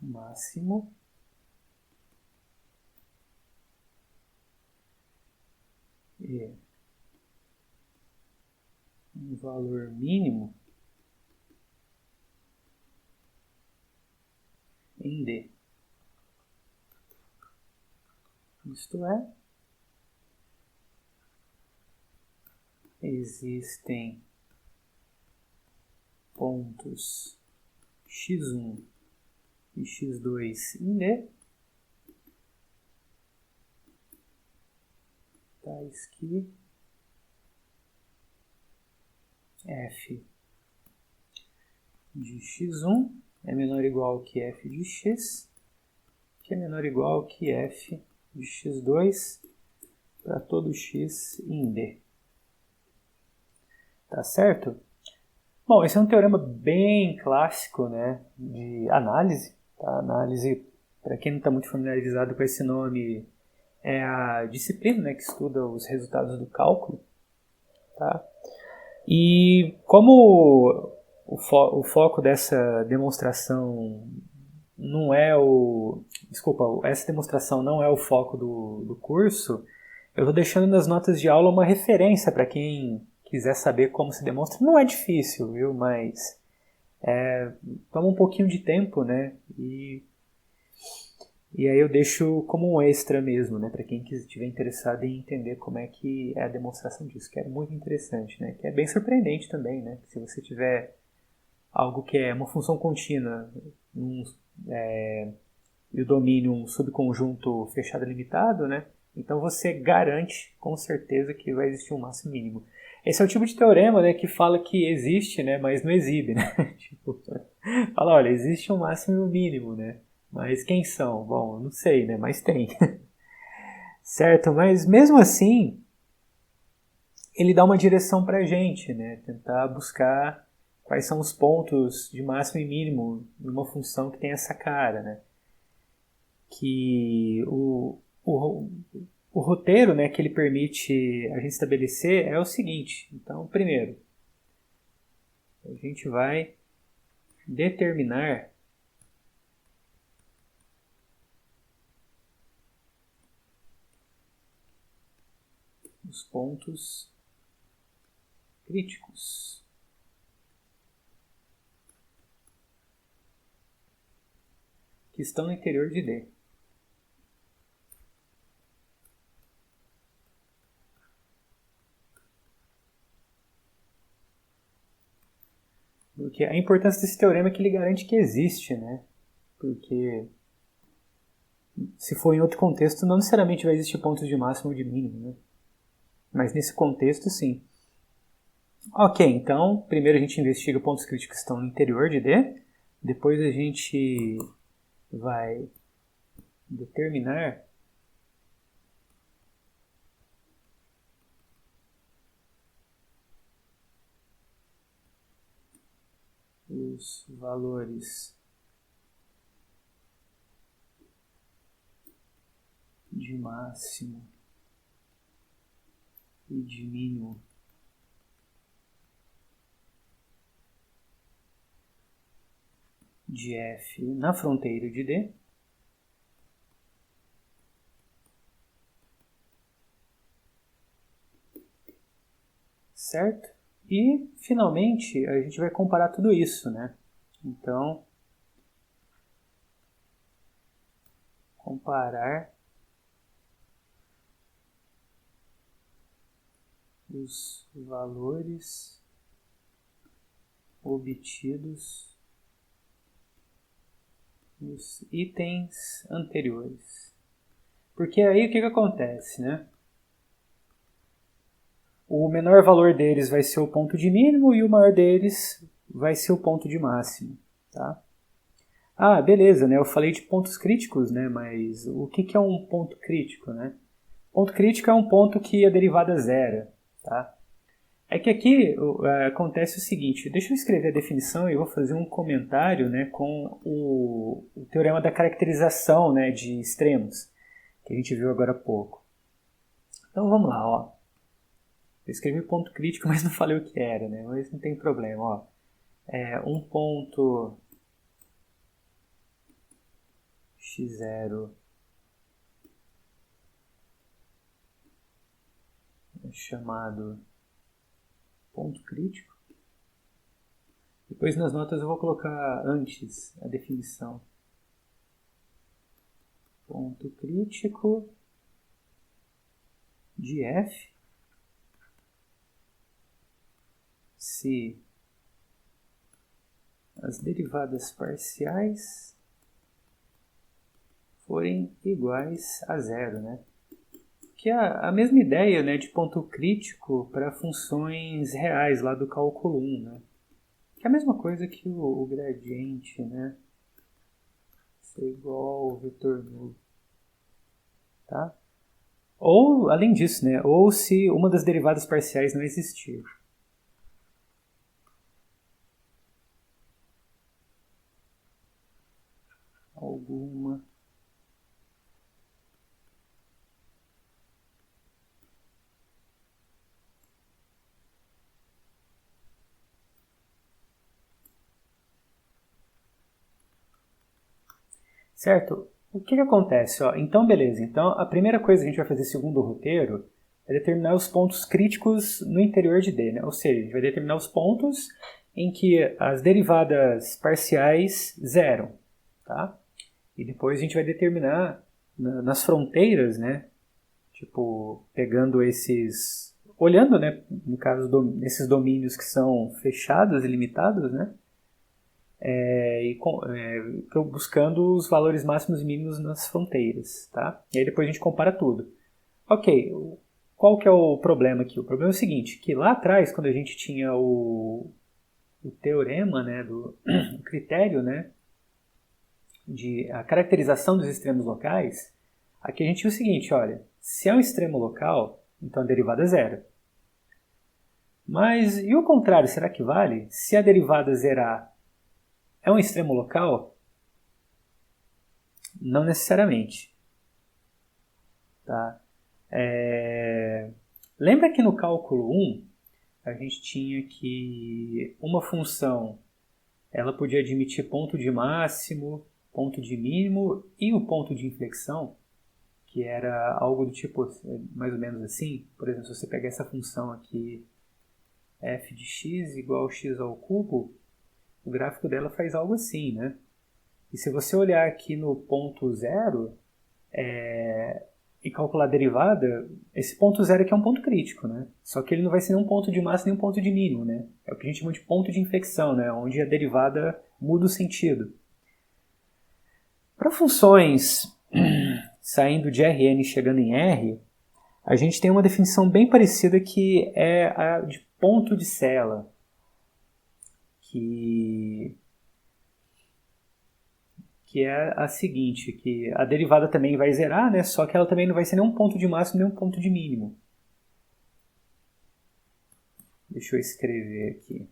máximo e um valor mínimo em D. Isto é, existem pontos x1 e x2 em D, tais que f de x1 é menor ou igual que f de x, que é menor ou igual que f de x2 para todo x em D. Tá certo? Bom, esse é um teorema bem clássico, né, de análise. Tá? Análise, para quem não está muito familiarizado com esse nome, é a disciplina, né, que estuda os resultados do cálculo. Tá? E como o foco dessa demonstração não é o... Desculpa, essa demonstração não é o foco do curso, eu estou deixando nas notas de aula uma referência para quem quiser saber como se demonstra. Não é difícil, viu? Mas toma um pouquinho de tempo, né? E aí eu deixo como um extra mesmo, né? Para quem estiver interessado em entender como é que é a demonstração disso, que é muito interessante, né? Que é bem surpreendente também, né? Se você tiver algo que é uma função contínua e o domínio um subconjunto fechado e limitado, né? Então você garante com certeza que vai existir um máximo mínimo. Esse é o tipo de teorema, né, que fala que existe, né, mas não exibe, né? Tipo, fala, olha, existe um máximo e um mínimo, né? Mas quem são? Bom, não sei, né? Mas tem. Certo? Mas mesmo assim, ele dá uma direção pra gente, né? Tentar buscar quais são os pontos de máximo e mínimo numa função que tem essa cara, né? Que o roteiro, né, que ele permite a gente estabelecer é o seguinte. Então, primeiro, a gente vai determinar os pontos críticos. Que estão no interior de D. Porque a importância desse teorema é que ele garante que existe, né? Porque se for em outro contexto, não necessariamente vai existir pontos de máximo ou de mínimo, né? Mas nesse contexto, sim. Ok, então, primeiro a gente investiga pontos críticos que estão no interior de D, depois a gente vai determinar os valores de máximo e de mínimo de f na fronteira de D. Certo? E, finalmente, a gente vai comparar tudo isso, né? Então, comparar os valores obtidos nos itens anteriores. Porque aí o que acontece, né? O menor valor deles vai ser o ponto de mínimo e o maior deles vai ser o ponto de máximo, tá? Ah, beleza, né? Eu falei de pontos críticos, né? Mas o que é um ponto crítico, né? Ponto crítico é um ponto que a derivada zera, tá? É que aqui acontece o seguinte, deixa eu escrever a definição e eu vou fazer um comentário, né, com o teorema da caracterização, né, de extremos, que a gente viu agora há pouco. Então vamos lá, ó. Eu escrevi ponto crítico, mas não falei o que era, né? Mas não tem problema, ó. Um ponto x0 é chamado ponto crítico. Depois nas notas eu vou colocar antes a definição. Ponto crítico de f se as derivadas parciais forem iguais a zero, né? Que é a mesma ideia, né, de ponto crítico para funções reais lá do cálculo 1, né? Que é a mesma coisa que o gradiente, né? Ser igual ao vetor nulo, tá? Ou, além disso, né? Ou se uma das derivadas parciais não existir. Alguma. Certo? O que acontece? Ó? Então, beleza. Então, a primeira coisa que a gente vai fazer segundo o roteiro é determinar os pontos críticos no interior de D, né? Ou seja, a gente vai determinar os pontos em que as derivadas parciais zeram, tá? E depois a gente vai determinar nas fronteiras, né? Tipo, pegando esses... Olhando, né? No caso, esses domínios que são fechados e limitados, né? Buscando os valores máximos e mínimos nas fronteiras, tá? E aí depois a gente compara tudo. Ok, qual que é o problema aqui? O problema é o seguinte, que lá atrás, quando a gente tinha o teorema, né, o critério, né, de a caracterização dos extremos locais, aqui a gente tinha o seguinte, olha, se é um extremo local, então a derivada é zero. Mas, e o contrário, será que vale? Se a derivada zerar é um extremo local? Não necessariamente. Tá? Lembra que no cálculo 1 a gente tinha que uma função ela podia admitir ponto de máximo, ponto de mínimo e o ponto de inflexão, que era algo do tipo mais ou menos assim. Por exemplo, se você pegar essa função aqui f de x igual a x ao cubo, o gráfico dela faz algo assim, né? E se você olhar aqui no ponto zero, e calcular a derivada, esse ponto zero aqui é um ponto crítico, né? Só que ele não vai ser nem um ponto de máximo nem um ponto de mínimo, né? É o que a gente chama de ponto de inflexão, né? Onde a derivada muda o sentido. Para funções saindo de Rn e chegando em R, a gente tem uma definição bem parecida que é a de ponto de Sela, que é a seguinte, que a derivada também vai zerar, né? Só que ela também não vai ser nem um ponto de máximo nem um ponto de mínimo. Deixa eu escrever aqui.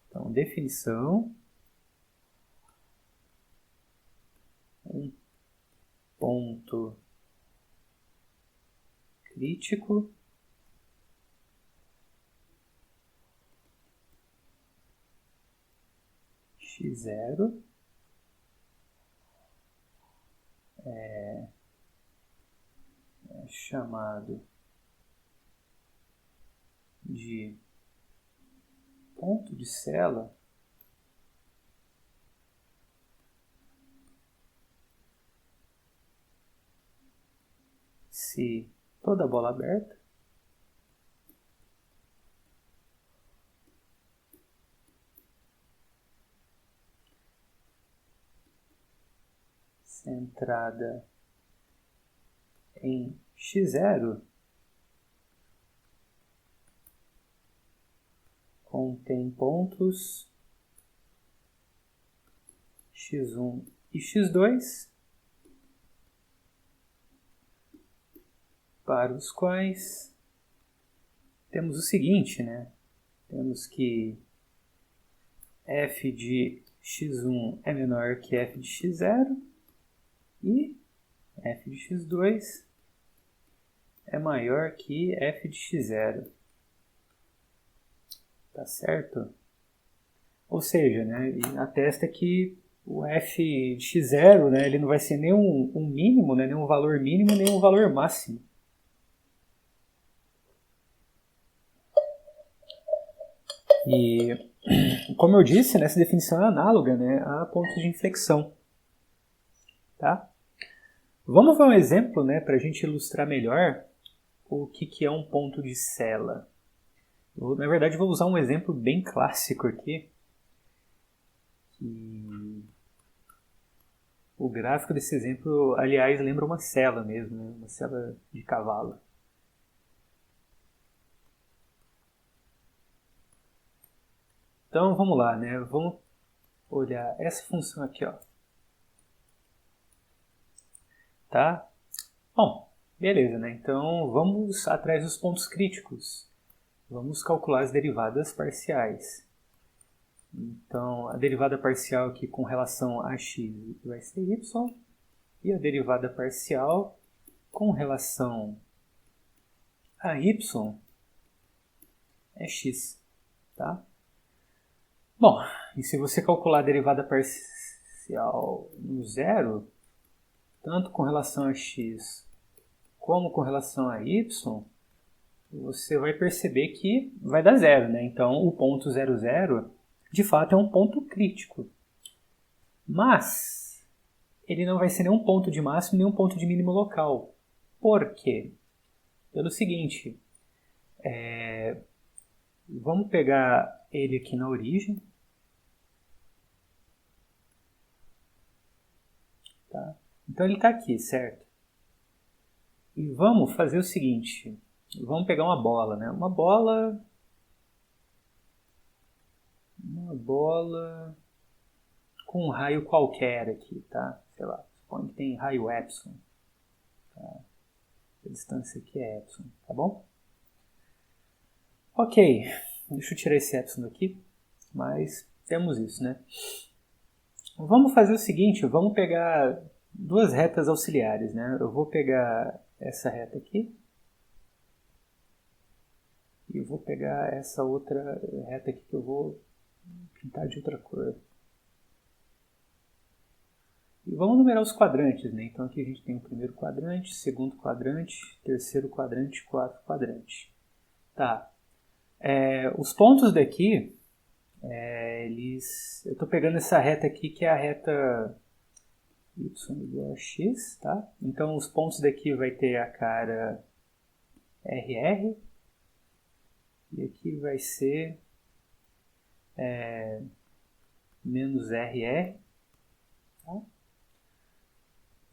Então, definição. Um ponto crítico x0 é chamado de ponto de sela se toda bola aberta centrada em x0 contém pontos x1 e x2 para os quais temos o seguinte, né? Temos que f de x1 é menor que f de x0 e f de x2 é maior que f de x0. Tá certo? Ou seja, né, atesta que o f de x0, né, ele não vai ser nem um mínimo, né, nem um valor mínimo, nem um valor máximo. E, como eu disse, essa definição é análoga, né, a pontos de inflexão. Tá? Vamos ver um exemplo, né, para a gente ilustrar melhor o que é um ponto de sela. Na verdade, vou usar um exemplo bem clássico aqui. O gráfico desse exemplo, aliás, lembra uma sela mesmo, né? Uma sela de cavalo. Então, vamos lá, né? Vamos olhar essa função aqui, ó. Tá? Bom, beleza, né? Então, vamos atrás dos pontos críticos. Vamos calcular as derivadas parciais. Então, a derivada parcial aqui com relação a x vai ser y, e a derivada parcial com relação a y é x, tá? Bom, e se você calcular a derivada parcial no zero, tanto com relação a x como com relação a y, você vai perceber que vai dar zero, né? Então, o ponto 0, 0, de fato, é um ponto crítico. Mas, ele não vai ser nenhum ponto de máximo, nem um ponto de mínimo local. Por quê? Pelo seguinte, vamos pegar ele aqui na origem. Tá? Então, ele está aqui, certo? E vamos fazer o seguinte, vamos pegar uma bola, né? Uma bola com um raio qualquer aqui, tá? Sei lá, suponho que tem raio epsilon. Tá? A distância aqui é epsilon, tá bom? Ok, deixa eu tirar esse epsilon aqui, mas temos isso, né? Vamos fazer o seguinte, vamos pegar duas retas auxiliares, né? Eu vou pegar essa reta aqui e vou pegar essa outra reta aqui que eu vou pintar de outra cor. E vamos numerar os quadrantes, né? Então aqui a gente tem o primeiro quadrante, segundo quadrante, terceiro quadrante, quarto quadrante. Tá. Os pontos daqui, eu estou pegando essa reta aqui que é a reta y igual a x, tá? Então os pontos daqui vai ter a cara RR e aqui vai ser menos RR, tá?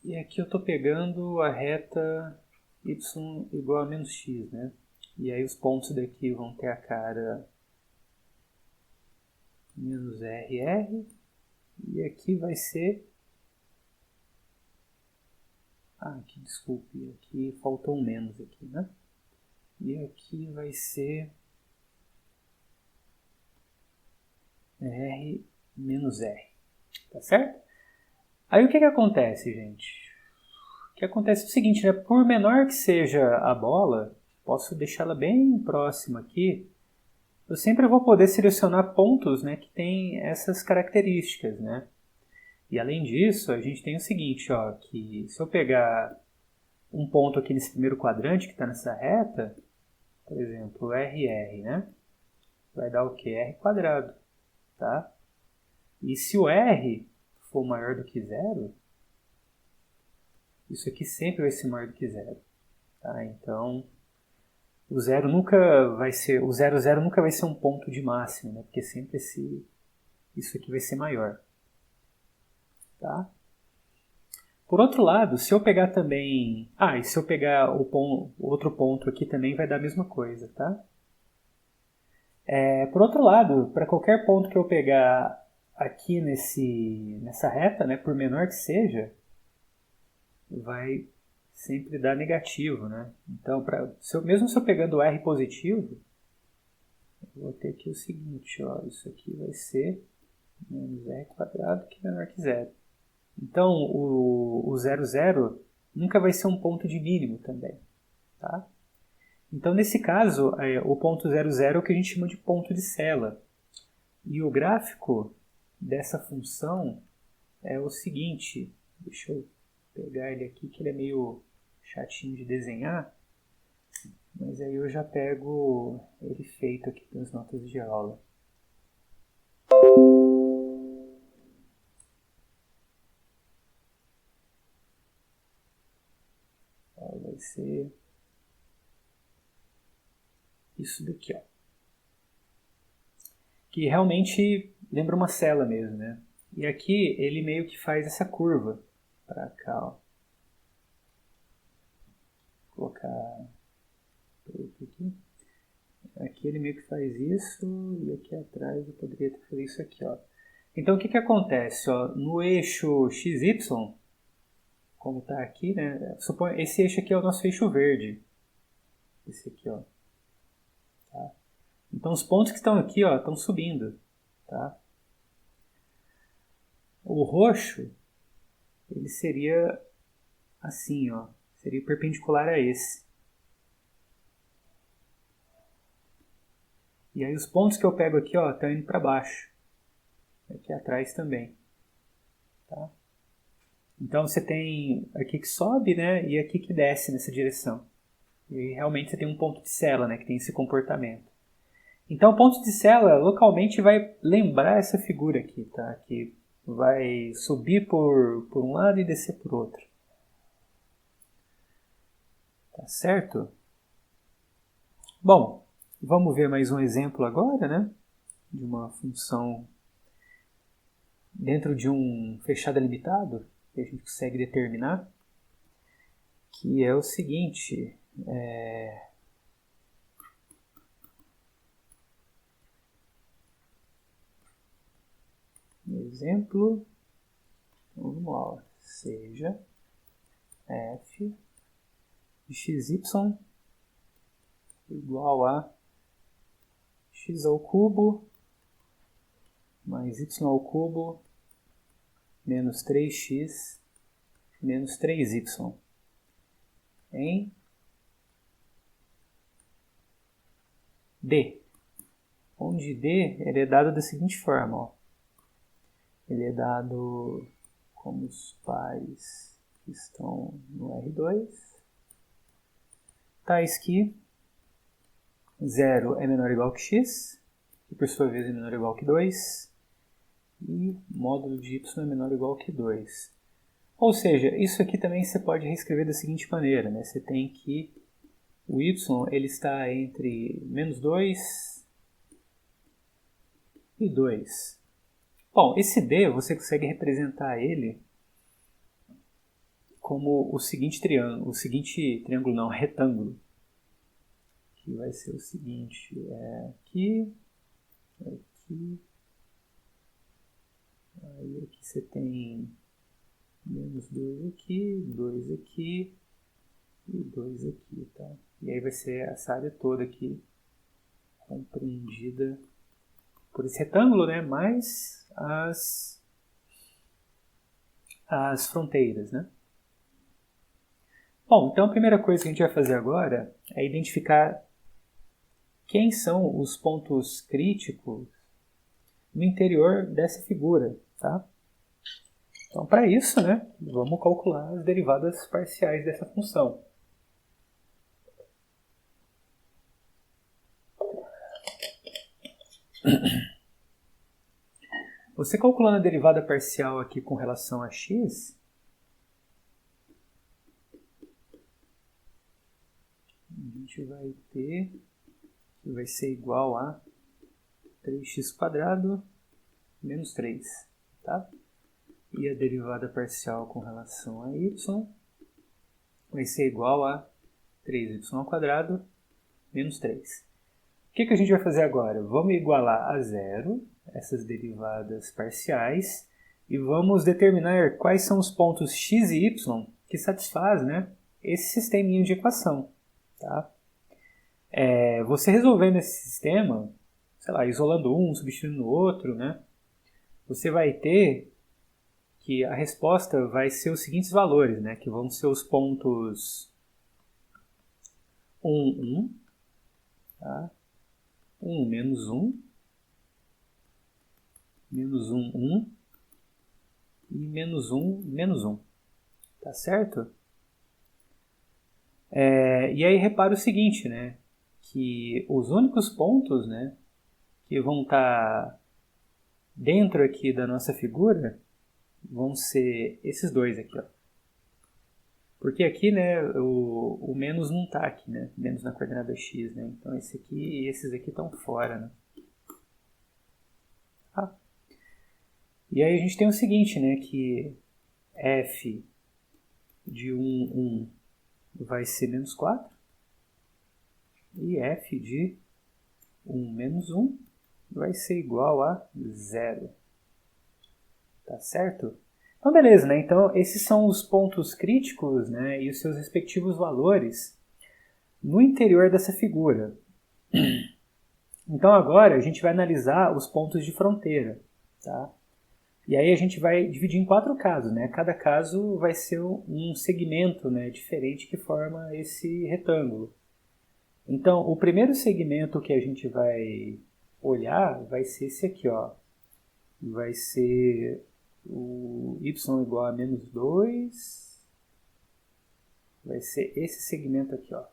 E aqui eu estou pegando a reta y igual a menos x, né? E aí os pontos daqui vão ter a cara menos RR e aqui vai ser... aqui, desculpe, aqui faltou um menos aqui, né? E aqui vai ser R menos R, tá certo? Aí o que acontece, gente? O que acontece é o seguinte, né? Por menor que seja a bola, posso deixá-la bem próxima aqui, eu sempre vou poder selecionar pontos, né, que tem essas características, né? E além disso, a gente tem o seguinte, ó, que se eu pegar um ponto aqui nesse primeiro quadrante que está nessa reta, por exemplo, RR, né? Vai dar o quê? R quadrado, tá? E se o R for maior do que zero, isso aqui sempre vai ser maior do que zero, tá? Então, o zero nunca vai ser, o 0, 0 nunca vai ser um ponto de máximo, né? Porque sempre isso aqui vai ser maior, tá? Por outro lado, se eu pegar também... e se eu pegar outro ponto aqui também vai dar a mesma coisa, tá? Por outro lado, para qualquer ponto que eu pegar aqui nessa reta, né, por menor que seja, vai sempre dar negativo, né? Então, mesmo se eu pegando o R positivo, eu vou ter aqui o seguinte, ó, isso aqui vai ser menos R quadrado, que é menor que zero. Então, o 0, 0 nunca vai ser um ponto de mínimo também, tá? Então, nesse caso, o ponto 0, 0 é o que a gente chama de ponto de Sela. E o gráfico dessa função é o seguinte, deixa eu pegar ele aqui, que ele é meio chatinho de desenhar, mas aí eu já pego ele feito aqui nas notas de aula. Vai ser isso daqui, ó. Que realmente lembra uma cela mesmo, né? E aqui ele meio que faz essa curva para cá, ó. Vou colocar aqui. Aqui ele meio que faz isso e aqui atrás eu poderia fazer isso aqui, ó. Então o que acontece, ó? No eixo XY, como está aqui, né? Esse eixo aqui é o nosso eixo verde. Esse aqui, ó. Tá? Então os pontos que estão aqui, ó, estão subindo, tá? O roxo, ele seria assim, ó, seria perpendicular a esse. E aí os pontos que eu pego aqui, ó, estão indo para baixo. Aqui atrás também, tá? Então você tem aqui que sobe, né, e aqui que desce nessa direção. E realmente você tem um ponto de Sela, né, que tem esse comportamento. Então o ponto de Sela localmente vai lembrar essa figura aqui, tá? Que vai subir por um lado e descer por outro. Tá certo? Bom, vamos ver mais um exemplo agora, né? De uma função dentro de um fechado limitado que a gente consegue determinar, que é o seguinte, exemplo, vamos lá, seja f de xy igual a x ao cubo mais y ao cubo menos 3x menos 3y em D, onde D ele é dado da seguinte forma, ó. Ele é dado como os pares que estão no R2, tais que 0 é menor ou igual que x, que por sua vez é menor ou igual que 2, e módulo de y é menor ou igual que 2. Ou seja, isso aqui também você pode reescrever da seguinte maneira, né? Você tem que o y ele está entre menos 2 e 2. Bom, esse D você consegue representar ele como o seguinte retângulo. Que vai ser o seguinte, aqui, aí aqui você tem menos 2 aqui, 2 aqui e 2 aqui, tá? E aí vai ser essa área toda aqui compreendida por esse retângulo, né? Mais as fronteiras, né? Bom, então a primeira coisa que a gente vai fazer agora é identificar quem são os pontos críticos no interior dessa figura, tá? Então, para isso, né, vamos calcular as derivadas parciais dessa função. Você calculando a derivada parcial aqui com relação a x, a gente vai ter que vai ser igual a 3x² menos 3, tá? E a derivada parcial com relação a y vai ser igual a 3y² menos 3. O que a gente vai fazer agora? Vamos igualar a zero essas derivadas parciais e vamos determinar quais são os pontos x e y que satisfazem, né, esse sisteminha de equação. Tá? Você resolvendo esse sistema, sei lá, isolando um, substituindo o outro, né, você vai ter que a resposta vai ser os seguintes valores, né, que vão ser os pontos 1, 1, tá? 1, menos 1, menos 1, 1 e menos 1, menos 1. Tá certo? E aí repara o seguinte, né, que os únicos pontos, né, que vão estar dentro aqui da nossa figura vão ser esses dois aqui, ó. Porque aqui, né, o menos não está aqui, né, menos na coordenada x, né, então esse aqui e esses aqui estão fora, né. Tá? E aí a gente tem o seguinte, né, que f de 1, 1 vai ser menos 4 e f de 1 menos 1 vai ser igual a 0. Tá certo? Então, beleza, né? Então, esses são os pontos críticos, né, e os seus respectivos valores no interior dessa figura. Então, agora a gente vai analisar os pontos de fronteira. Tá? E aí a gente vai dividir em 4 casos. Né? Cada caso vai ser um segmento, né, diferente que forma esse retângulo. Então, o primeiro segmento que a gente vai olhar vai ser esse aqui. Ó. Vai ser o y igual a menos 2, vai ser esse segmento aqui, ó.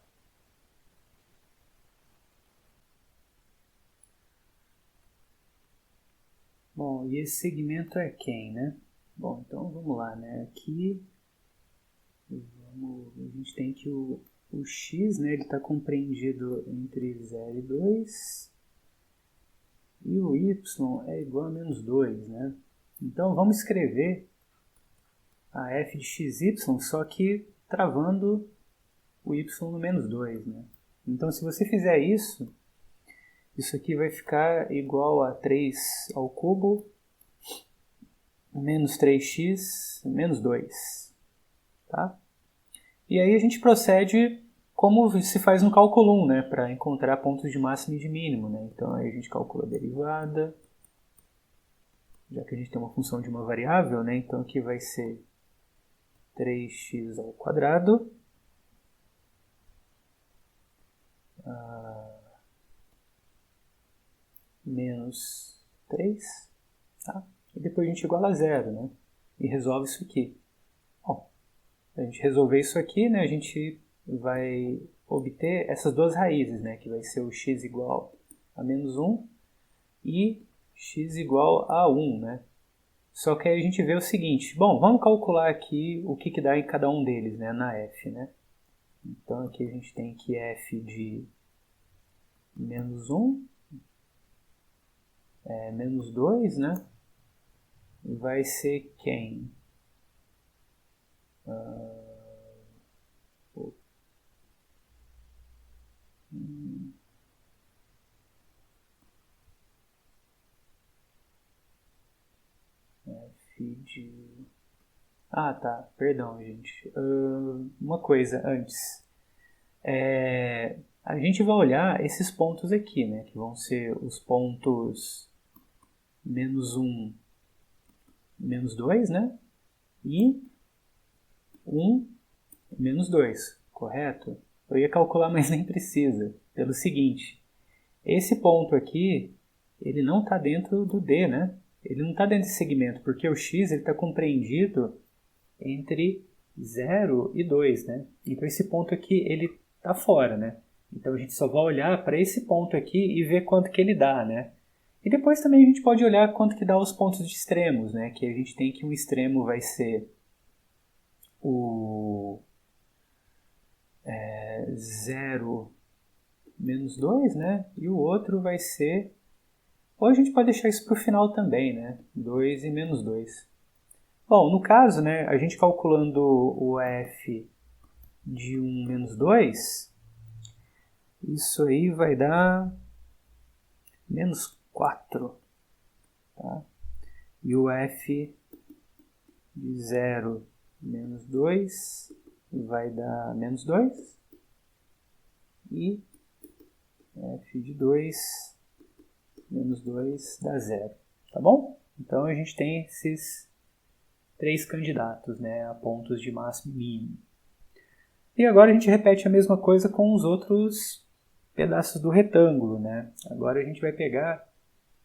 Bom, e esse segmento é quem, né? Bom, então vamos lá, né? Aqui a gente tem que o x, né, ele está compreendido entre 0 e 2 e o y é igual a menos 2, né? Então, vamos escrever a f de xy, só que travando o y no menos 2. Né? Então, se você fizer isso, isso aqui vai ficar igual a 3 ao cubo menos 3x menos 2. Tá? E aí a gente procede como se faz no cálculo 1, né? Para encontrar pontos de máximo e de mínimo. Né? Então, aí a gente calcula a derivada. Já que a gente tem uma função de uma variável, né? Então aqui vai ser 3x² menos 3, tá? E depois a gente iguala a 0, né? E resolve isso aqui. Bom, a gente resolver isso aqui, né? A gente vai obter essas duas raízes, né? Que vai ser o x igual a menos 1 e x igual a 1, né? Só que aí a gente vê o seguinte, bom, vamos calcular aqui o que dá em cada um deles, né, na f, né? Então aqui a gente tem que f de menos 1, menos 2, né? Vai ser quem? F de... Ah, tá. Perdão, gente. Uma coisa antes. A gente vai olhar esses pontos aqui, né? Que vão ser os pontos menos 1, menos 2, né? E 1, menos 2, correto? Eu ia calcular, mas nem precisa. Pelo seguinte, esse ponto aqui, ele não está dentro do D, né? ele não está dentro desse segmento, porque o x está compreendido entre 0 e 2, né? Então esse ponto aqui, ele está fora, né? Então a gente só vai olhar para esse ponto aqui e ver quanto que ele dá, né? E depois também a gente pode olhar quanto que dá os pontos de extremos, né? Que a gente tem que um extremo vai ser o 0 menos 2, né? E o outro vai ser... Ou a gente pode deixar isso para o final também, né? 2 e menos 2. Bom, no caso, né, a gente calculando o f de 1 menos 2, isso aí vai dar menos 4. Tá? E o f de 0 menos 2 vai dar menos 2. E f de 2 menos 2 dá 0. Tá bom? Então a gente tem esses 3 candidatos, né, a pontos de máximo e mínimo. E agora a gente repete a mesma coisa com os outros pedaços do retângulo, né? Agora a gente vai pegar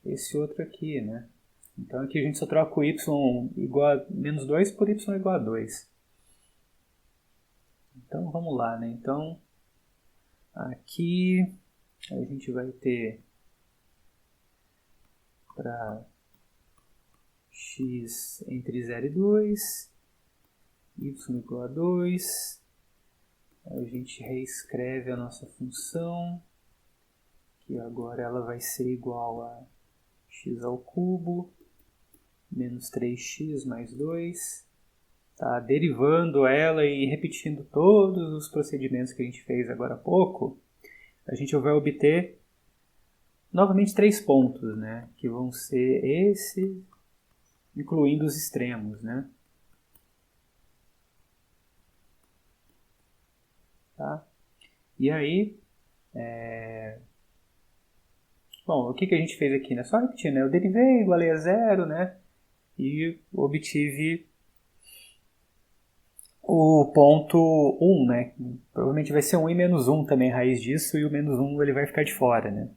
esse outro aqui, né? Então aqui a gente só troca o y igual a menos 2 por y igual a 2. Então vamos lá, né? Então aqui a gente vai ter para x entre 0 e 2, y igual a 2, a gente reescreve a nossa função, que agora ela vai ser igual a x ao cubo, menos 3x mais 2, tá? Derivando ela e repetindo todos os procedimentos que a gente fez agora há pouco, a gente vai obter novamente 3 pontos, né? Que vão ser esse, incluindo os extremos, né? Tá? E aí, bom, o que a gente fez aqui, né? Só repetir, né? Eu derivei, igualei a 0, né? E obtive o ponto 1, né? Provavelmente vai ser 1 e menos 1 também, raiz disso, e o menos 1 ele vai ficar de fora, né?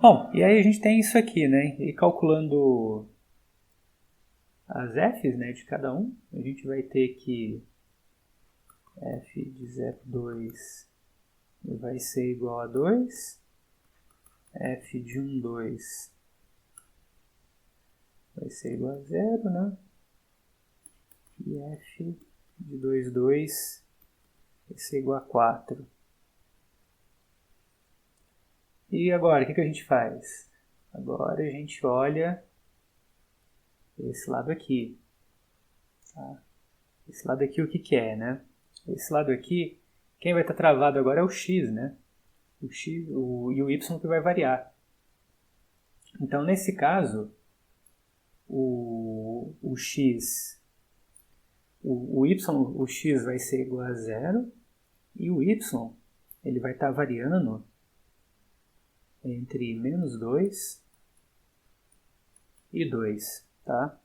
Bom, e aí a gente tem isso aqui, né? E calculando as f's, né, de cada um, a gente vai ter que f de 0,2 vai ser igual a 2, f de 1,2 vai ser igual a 0, né? E f de 2,2 vai ser igual a 4. E agora, o que a gente faz? Agora a gente olha esse lado aqui. Tá? Esse lado aqui o que é, né? Esse lado aqui, quem vai estar travado agora é o x, né? O x e o y que vai variar. Então, nesse caso, o x, o y, o x vai ser igual a 0 e o y ele vai estar variando entre menos 2 e 2, tá?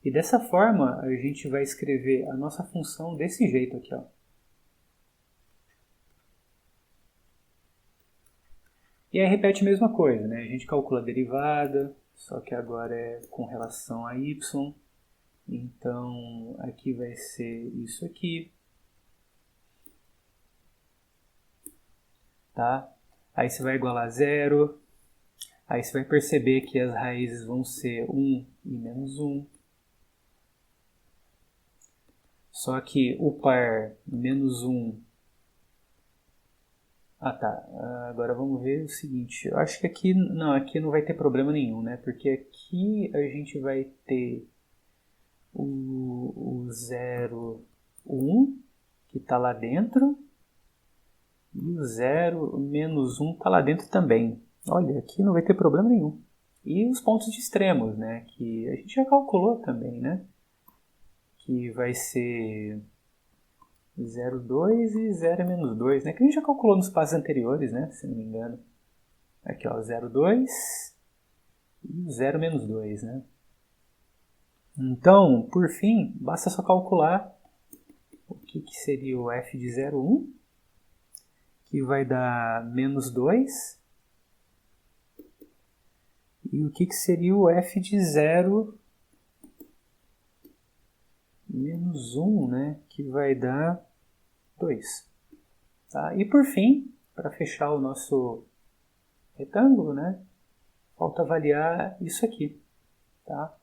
E dessa forma, a gente vai escrever a nossa função desse jeito aqui, ó. E aí repete a mesma coisa, né? A gente calcula a derivada, só que agora é com relação a y. Então, aqui vai ser isso aqui. Tá? Aí você vai igualar a 0. Aí você vai perceber que as raízes vão ser 1 e menos 1. Só que o par menos 1... Ah, tá. Agora vamos ver o seguinte. Eu acho que aqui não vai ter problema nenhum, né? Porque aqui a gente vai ter o 0, 1, que está lá dentro. E o 0 menos 1 está lá dentro também. Olha, aqui não vai ter problema nenhum. E os pontos de extremos, né? Que a gente já calculou também, né? Que vai ser 0,2 e 0 menos 2, né? Que a gente já calculou nos passos anteriores, né? Se não me engano. Aqui, ó, 0,2 e o 0 menos 2, né? Então, por fim, basta só calcular o que seria o f de 0,1, que vai dar menos 2. E o que seria o f de 0 menos 1, né? Que vai dar 2. Tá? E por fim, para fechar o nosso retângulo, né? Falta avaliar isso aqui. Tá?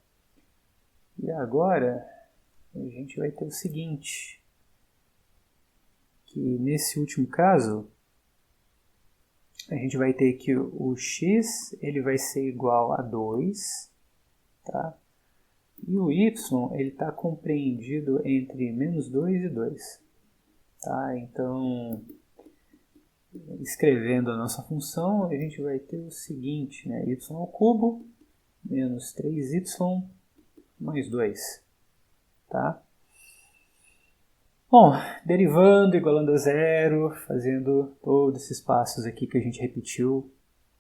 E agora a gente vai ter o seguinte, que nesse último caso, a gente vai ter que o x ele vai ser igual a 2, tá? E o y ele está compreendido entre menos 2 e 2. Tá? Então, escrevendo a nossa função, a gente vai ter o seguinte, né? Y ao cubo menos 3y mais 2. Tá? Bom, derivando, igualando a zero, fazendo todos esses passos aqui que a gente repetiu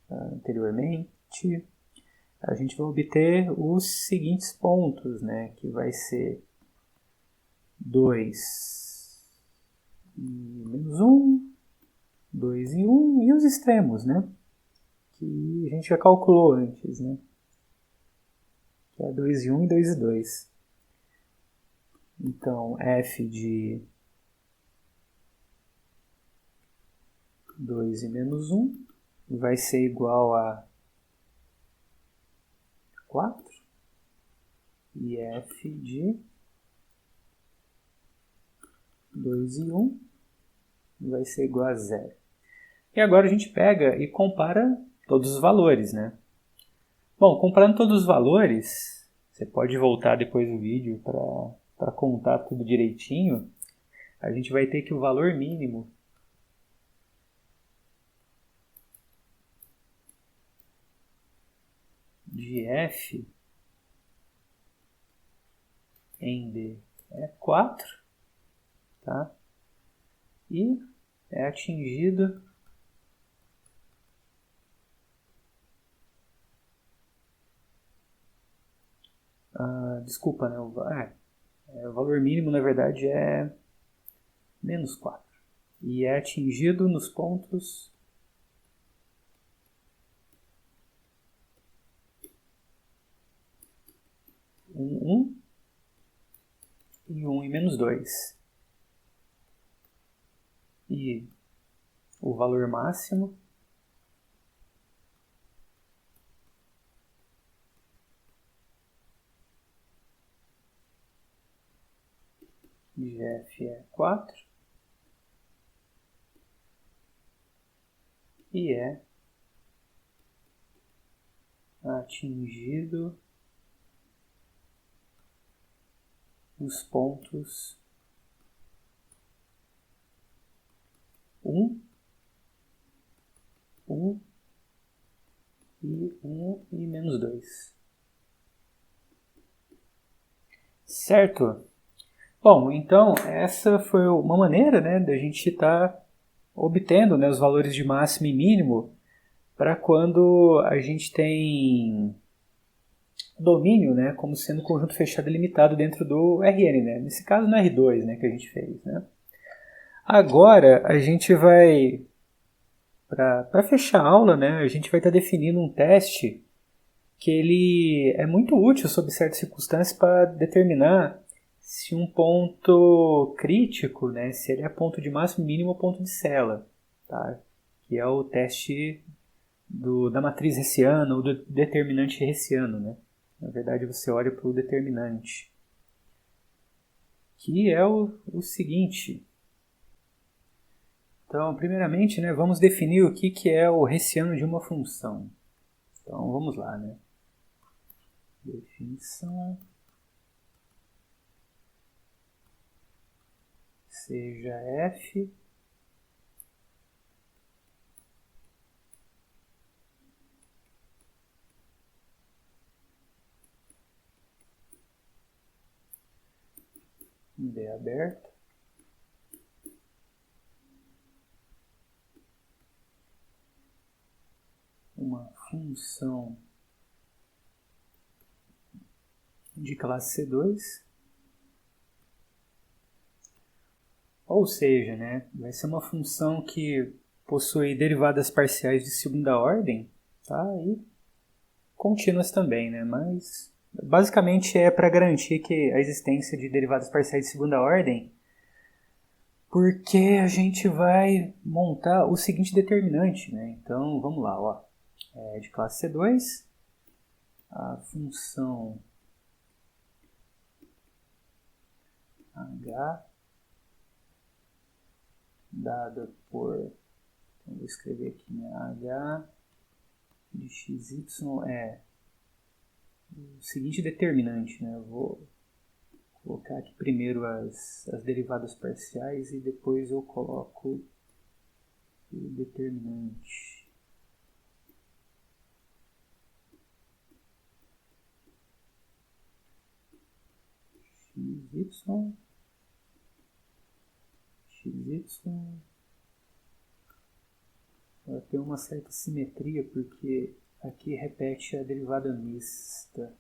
anteriormente, a gente vai obter os seguintes pontos, né? Que vai ser 2 e menos 1, 2 e 1, e os extremos, né? Que a gente já calculou antes, né? Que é 2 e 1 e 2 e 2. Então, f de 2 e menos 1 vai ser igual a 4. E f de 2 e 1 vai ser igual a 0. E agora a gente pega e compara todos os valores, né? Bom, comparando todos os valores, você pode voltar depois do vídeo para contar tudo direitinho. A gente vai ter que o valor mínimo de f em D é 4, tá? E é atingido desculpa, né? O valor mínimo, na verdade, é menos 4. E é atingido nos pontos 1 e 1 e menos 2. E o valor máximo de f é 4 e é atingido nos pontos 1, 1 e 1 e menos 2. Certo? Bom, então essa foi uma maneira, né, da gente estar obtendo, né, os valores de máximo e mínimo para quando a gente tem domínio, né, como sendo conjunto fechado ilimitado dentro do Rn, né? Nesse caso no R2, né, que a gente fez, né? Agora a gente vai, para fechar a aula, né, a gente vai estar definindo um teste que ele é muito útil sob certas circunstâncias para determinar se um ponto crítico, né, se ele é ponto de máximo, mínimo ou ponto de Cella, tá? Que é o teste da matriz hessiana ou do determinante hessiano, né? Na verdade, você olha para o determinante, que é o seguinte. Então, primeiramente, né, vamos definir o que é o hessiano de uma função. Então, vamos lá, né? Definição seja f D aberto uma função de classe C2, ou seja, né, vai ser uma função que possui derivadas parciais de segunda ordem, tá? E contínuas também, né? Mas basicamente é para garantir que a existência de derivadas parciais de segunda ordem, porque a gente vai montar o seguinte determinante, né? Então vamos lá, ó. De classe C2, a função h dada por, então vou escrever aqui, né? H de xy é o seguinte determinante, né? Eu vou colocar aqui primeiro as derivadas parciais e depois eu coloco o determinante. xy ela tem uma certa simetria porque aqui repete a derivada mista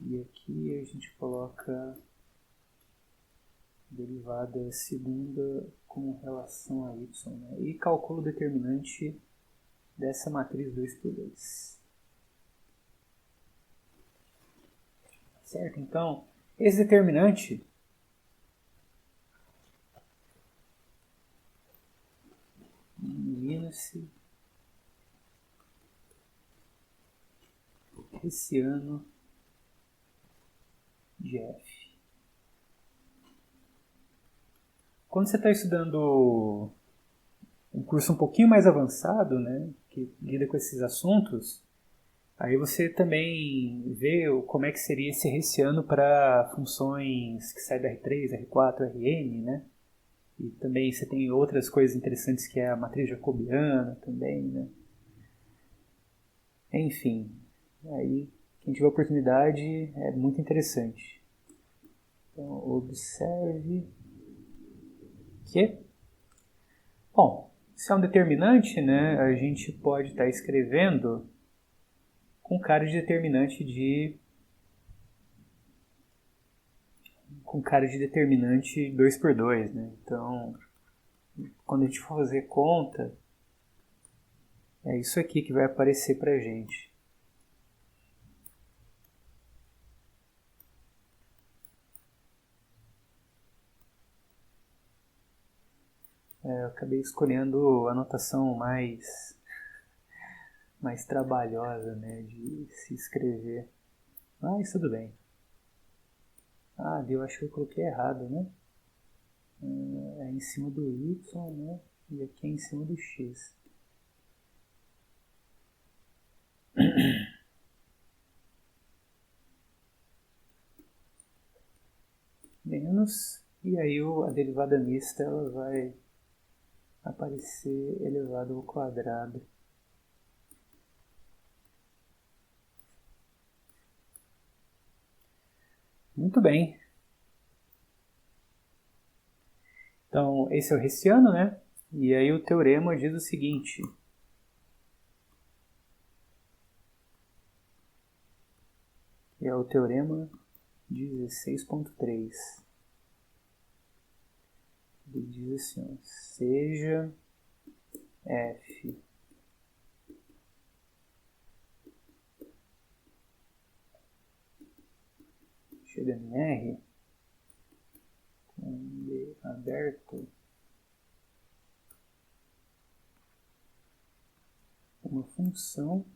e aqui a gente coloca a derivada segunda com relação a y, né? E calcula o determinante dessa matriz 2×2. Certo? Então, esse determinante denomina-se hessiano de f. Quando você está estudando um curso um pouquinho mais avançado, né, que lida com esses assuntos, aí você também vê como é que seria esse hessiano para funções que saem da R3, R4, Rn, né? E também você tem outras coisas interessantes que é a matriz jacobiana também, né? Enfim, aí quem tiver oportunidade é muito interessante. Então observe que, bom, se é um determinante, né, a gente pode estar escrevendo com cara de determinante de 2×2, né? Então, quando a gente for fazer conta, é isso aqui que vai aparecer pra gente. Eu acabei escolhendo a notação mais trabalhosa, né, de se escrever. Mas tudo bem. Eu acho que eu coloquei errado, né? É em cima do y, né? E aqui é em cima do x. Menos, e aí a derivada mista ela vai aparecer elevado ao quadrado. Muito bem. Então, esse é o hessiano, né? E aí o teorema diz o seguinte. É o teorema 16.3. Ele diz assim, ó, seja f chegando em R com B aberto uma função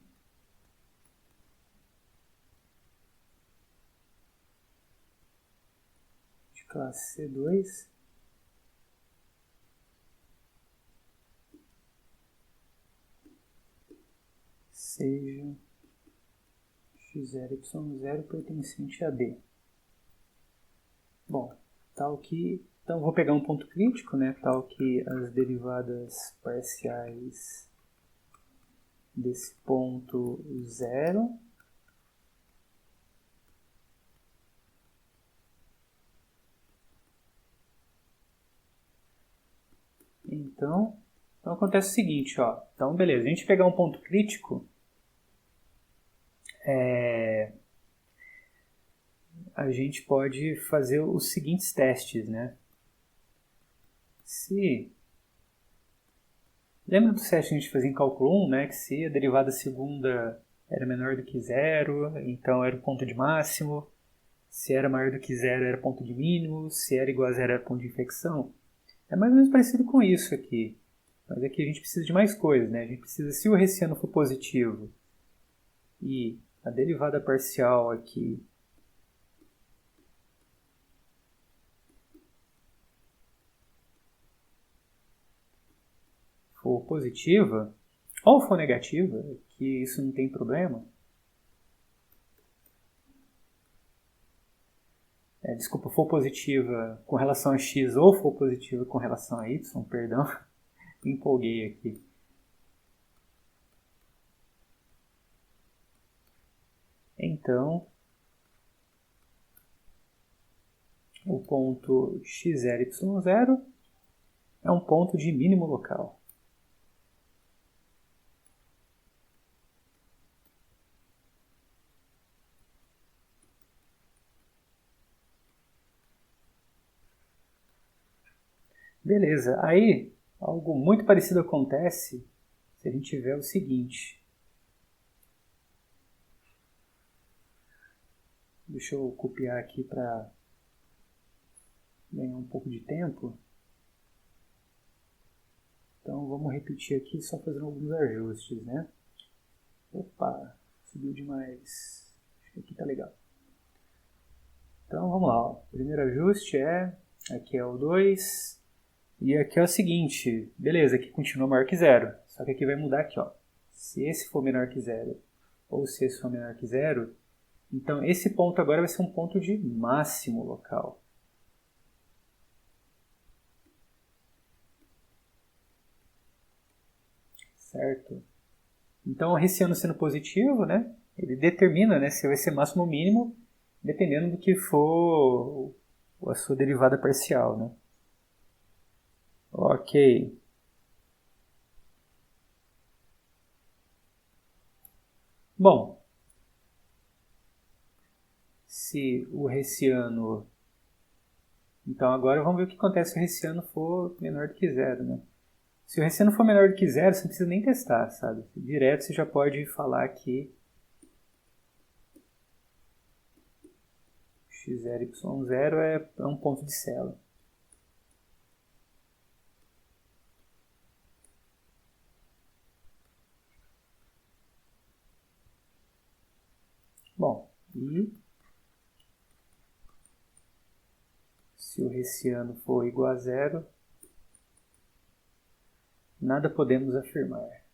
de classe C2 seja x0, y0 pertencente a B. Bom, tal que... Então vou pegar um ponto crítico, né? Tal que as derivadas parciais desse ponto 0 então acontece o seguinte, ó. Então beleza, a gente pegar um ponto crítico, a gente pode fazer os seguintes testes, né? Lembra do teste que a gente fazia em cálculo 1, né? Que se a derivada segunda era menor do que zero, então era o ponto de máximo. Se era maior do que zero, era ponto de mínimo. Se era igual a zero, era ponto de inflexão. É mais ou menos parecido com isso aqui. Mas aqui a gente precisa de mais coisas, né? A gente precisa, se o hessiano for positivo e a derivada parcial aqui for positiva, ou for negativa, que isso não tem problema. Desculpa, for positiva com relação a x ou for positiva com relação a y, perdão, me empolguei aqui. Então, o ponto x0, y0 é um ponto de mínimo local. Beleza, aí algo muito parecido acontece se a gente tiver o seguinte. Deixa eu copiar aqui para ganhar um pouco de tempo. Então vamos repetir aqui só fazendo alguns ajustes, né? Opa, subiu demais. Acho que aqui tá legal. Então vamos lá. O primeiro ajuste aqui é o 2. E aqui é o seguinte, beleza, aqui continua maior que zero. Só que aqui vai mudar aqui, ó. Se esse for menor que zero, ou se esse for menor que zero, então esse ponto agora vai ser um ponto de máximo local. Certo? Então o hessiano sendo positivo, né, ele determina, né, se vai ser máximo ou mínimo, dependendo do que for a sua derivada parcial, né? Ok. Bom, se o hessiano... Então agora vamos ver o que acontece se o hessiano for menor do que zero, né? Se o hessiano for menor do que zero, você não precisa nem testar, sabe? Direto você já pode falar que x0, y0 é um ponto de célula. Bom, e se o hessiano for igual a zero, nada podemos afirmar.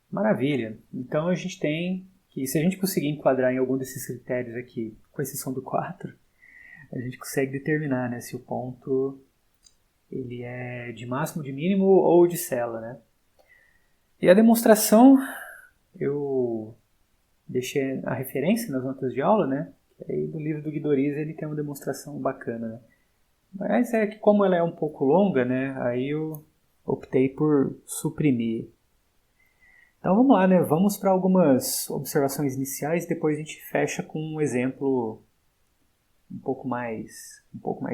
Maravilha! Então a gente tem que, se a gente conseguir enquadrar em algum desses critérios aqui, com exceção do 4, a gente consegue determinar, né, se o ponto ele é de máximo, de mínimo ou de célula, né? E a demonstração, eu deixei a referência nas notas de aula, né? Aí no livro do Guidoriz ele tem uma demonstração bacana, né? Mas é que como ela é um pouco longa, né? Aí eu optei por suprimir. Então vamos lá, né? Vamos para algumas observações iniciais, depois a gente fecha com um exemplo um pouco mais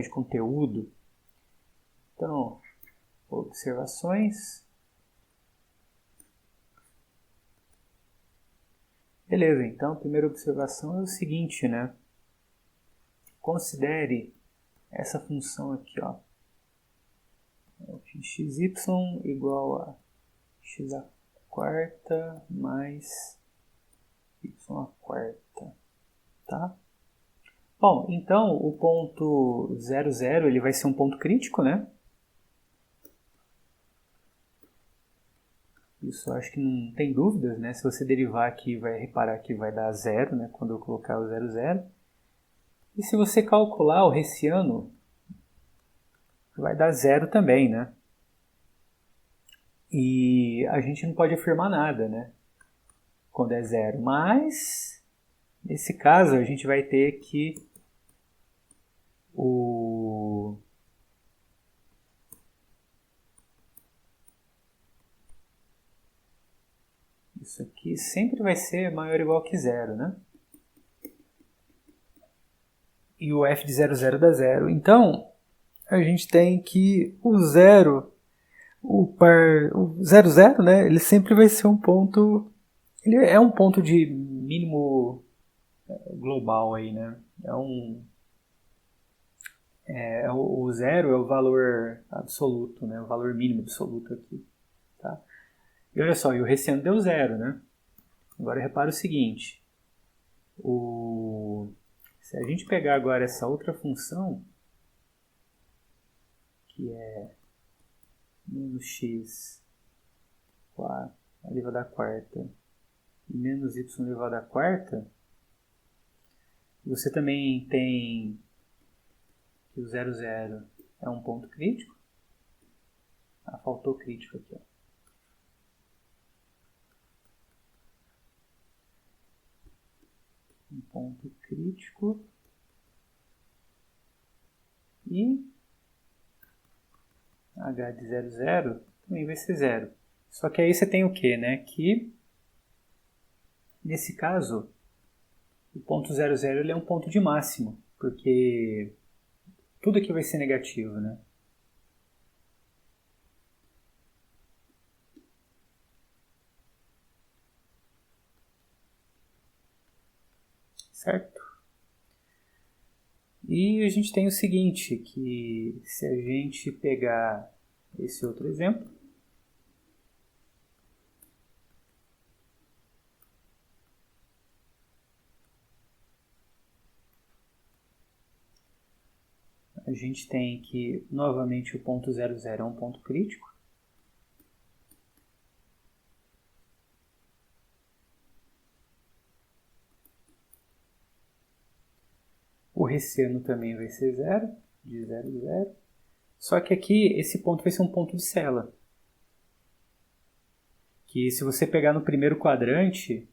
de conteúdo. Então, observações. Beleza, então a primeira observação é o seguinte, né? Considere essa função aqui, ó. Xy igual a x a quarta mais y a quarta, tá? Bom, então o ponto 0, 0 ele vai ser um ponto crítico, né? Isso eu acho que não tem dúvidas, né? Se você derivar aqui, vai reparar que vai dar zero, né? Quando eu colocar o 0, 0. E se você calcular o hessiano, vai dar zero também, né? E a gente não pode afirmar nada, né? Quando é zero. Mas, nesse caso, a gente vai ter que isso aqui sempre vai ser maior ou igual que zero, né? e o f de 0, 0 dá 0. Então, a gente tem que o 0, o 0, 0, né, ele sempre vai ser um ponto, ele é um ponto de mínimo global aí, né? O 0 é o valor absoluto, né? O valor mínimo absoluto aqui, tá? E olha só, e o Hessiano deu 0, né? Agora repara o seguinte, se a gente pegar agora essa outra função, que é menos x elevado à quarta e menos y elevado à quarta, você também tem que o 0, 0 é um ponto crítico. Faltou crítico aqui, ó. Um ponto crítico. E h de 0, 0 também vai ser 0. Só que aí você tem o quê, né? Que, nesse caso, o ponto 0, 0 ele é um ponto de máximo, porque tudo aqui vai ser negativo, né? Certo? E a gente tem o seguinte, que se a gente pegar esse outro exemplo, a gente tem que, novamente, o ponto 0, 0 é um ponto crítico. O Hessiano também vai ser 0, de 0, 0. Só que aqui, esse ponto vai ser um ponto de Cella. Que se você pegar no primeiro quadrante,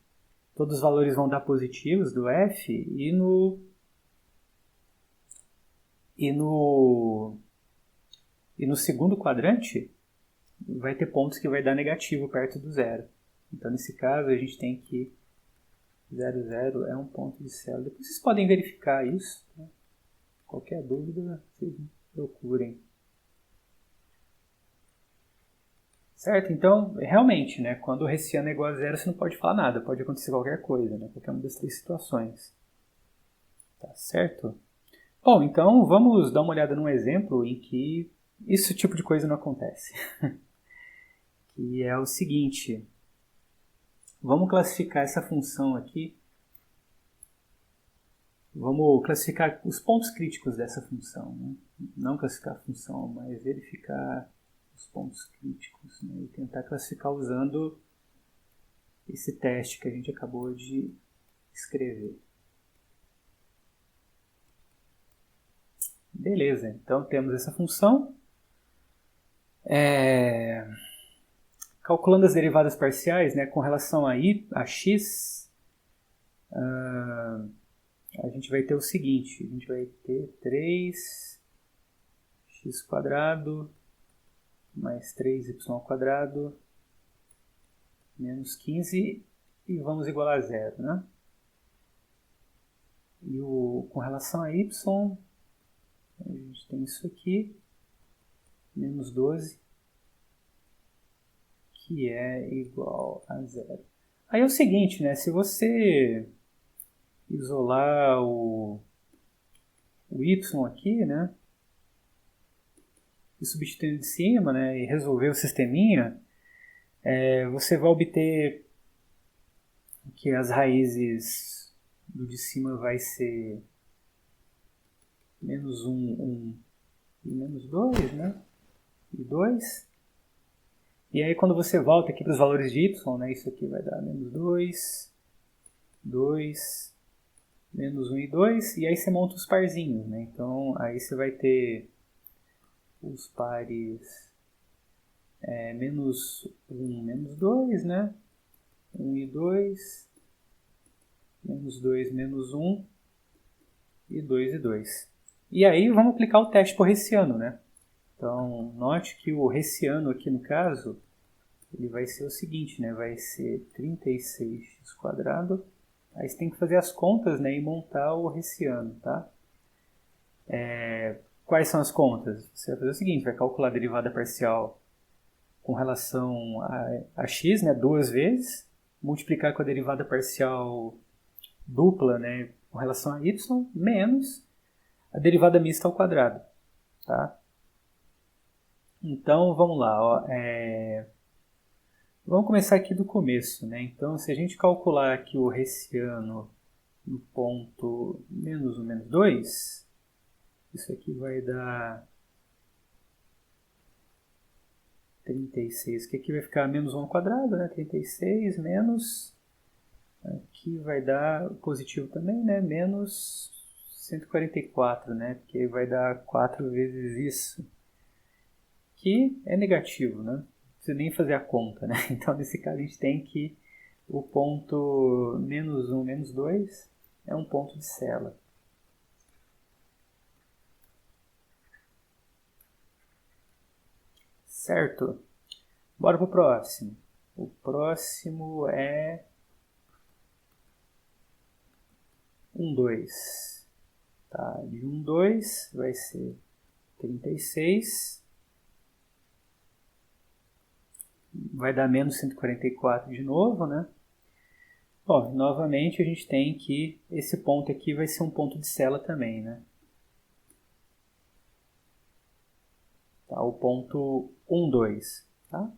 todos os valores vão dar positivos do f, e no segundo quadrante, vai ter pontos que vai dar negativo perto do zero. Então, nesse caso, a gente tem que 0, 0 é um ponto de Cella. Depois vocês podem verificar isso. Né? Qualquer dúvida, vocês procurem. Certo? Então, realmente, né, quando o Hessiano é igual a 0, você não pode falar nada. Pode acontecer qualquer coisa, né? Qualquer uma das três situações. Tá certo? Bom, então vamos dar uma olhada num exemplo em que esse tipo de coisa não acontece. Que é o seguinte. Vamos classificar essa função aqui. Vamos classificar os pontos críticos dessa função. Né? Não classificar a função, mas verificar os pontos críticos. Né? E tentar classificar usando esse teste que a gente acabou de escrever. Beleza, então temos essa função. Calculando as derivadas parciais, né, com relação a x, a gente vai ter o seguinte, a gente vai ter 3x² mais 3y² menos 15 e vamos igualar a 0, né? E com relação a y, a gente tem isso aqui, menos 12, que é igual a 0. Aí é o seguinte, né? Se você isolar o y aqui, né? E substituindo de cima, né? E resolver o sisteminha, você vai obter que as raízes do de cima vai ser menos 1, 1 e menos 2, né? E 2. E aí quando você volta aqui para os valores de y, né? Isso aqui vai dar menos 2, 2, menos 1 e 2. E aí você monta os parzinhos, né? Então aí você vai ter os pares menos 1, menos 2, né? 1 e 2, menos 2, menos 1 e 2 e 2. E aí vamos aplicar o teste por Hessiano, né? Então, note que o Hessiano aqui no caso, ele vai ser o seguinte, né? Vai ser 36x². Aí você tem que fazer as contas, né? E montar o Hessiano, tá? Quais são as contas? Você vai fazer o seguinte, vai calcular a derivada parcial com relação a x, né, duas vezes, multiplicar com a derivada parcial dupla, né, com relação a y, menos a derivada mista ao quadrado. Tá? Então, vamos lá. Ó, vamos começar aqui do começo. Né? Então, se a gente calcular aqui o hessiano no ponto menos 1, menos 2, isso aqui vai dar 36, que aqui vai ficar menos 1 ao quadrado, né? 36 menos, aqui vai dar positivo também, né? Menos 144, né? Porque vai dar 4 vezes isso, que é negativo, né? Não precisa nem fazer a conta, né? Então, nesse caso, a gente tem que o ponto menos 1, menos 2 é um ponto de Cela. Certo? Bora pro próximo. O próximo é 1, 2. Tá? De 1, 2 vai ser 36. Vai dar menos 144 de novo, né? Bom, novamente a gente tem que esse ponto aqui vai ser um ponto de Cela também, né? Tá? O ponto 1, 2. Tá?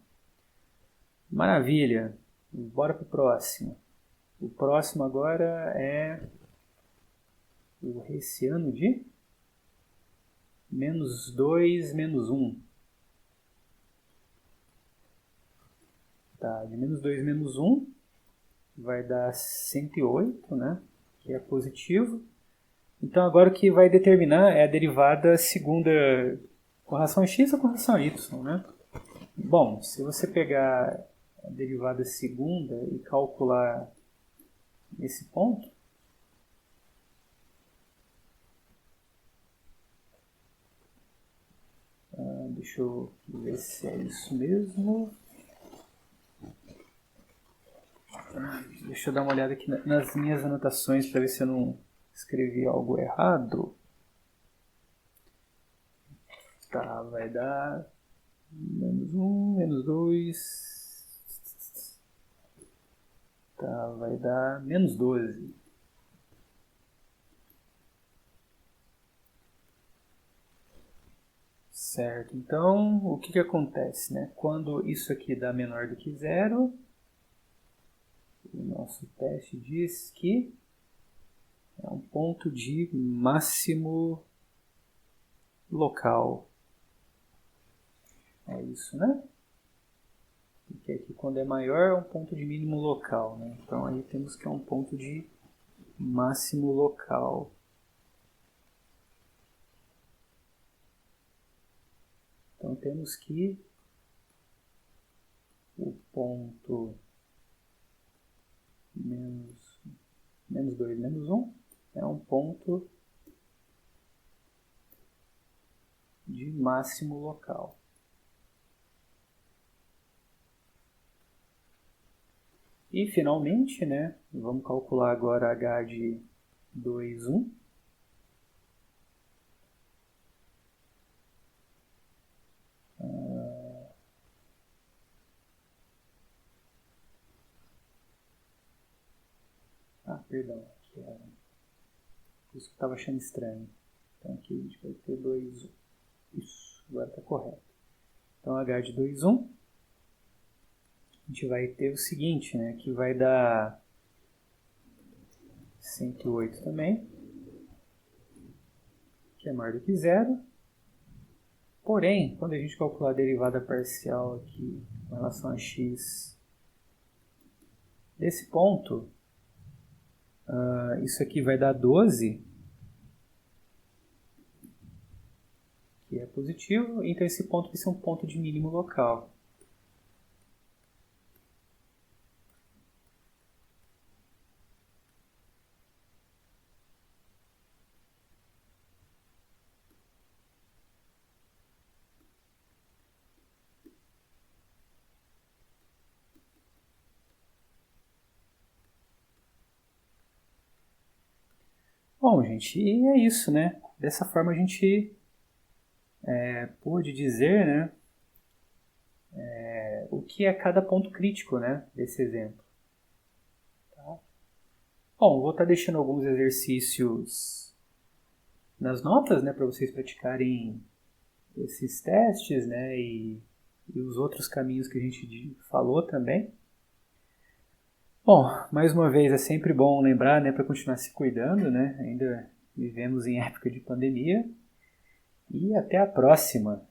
Maravilha. Bora pro próximo. O próximo agora é o hessiano de menos 2, menos 1. Tá, de menos 2, menos 1 vai dar 108, né? Que é positivo. Então agora o que vai determinar é a derivada segunda com relação a x ou com relação a y, né? Bom, se você pegar a derivada segunda e calcular esse ponto, deixa eu ver se é isso mesmo. Deixa eu dar uma olhada aqui nas minhas anotações para ver se eu não escrevi algo errado. Tá, vai dar menos 1, menos 2. Tá, vai dar menos 12. Certo, então o que acontece, né? Quando isso aqui dá menor do que zero, o nosso teste diz que é um ponto de máximo local. É isso, né? Porque aqui quando é maior é um ponto de mínimo local, né? Então aí temos que é um ponto de máximo local. Então temos que o ponto menos 2, menos 1 é um ponto de máximo local. E finalmente, né, vamos calcular agora h de 2, 1. Perdão, aqui é isso que eu estava achando estranho. Então aqui a gente vai ter 2, 1. Isso, agora está correto. Então h de 2, 1. A gente vai ter o seguinte, né, que vai dar 108 também, que é maior do que zero. Porém, quando a gente calcular a derivada parcial aqui com relação a x desse ponto, isso aqui vai dar 12, que é positivo, então esse ponto vai ser um ponto de mínimo local. Bom, gente, e é isso, né? dessa forma a gente pôde dizer, né, o que é cada ponto crítico, né, desse exemplo. Tá? Bom, vou estar deixando alguns exercícios nas notas, né, para vocês praticarem esses testes, né, e os outros caminhos que a gente falou também. Bom, mais uma vez é sempre bom lembrar, né, para continuar se cuidando, né, ainda vivemos em época de pandemia, e até a próxima!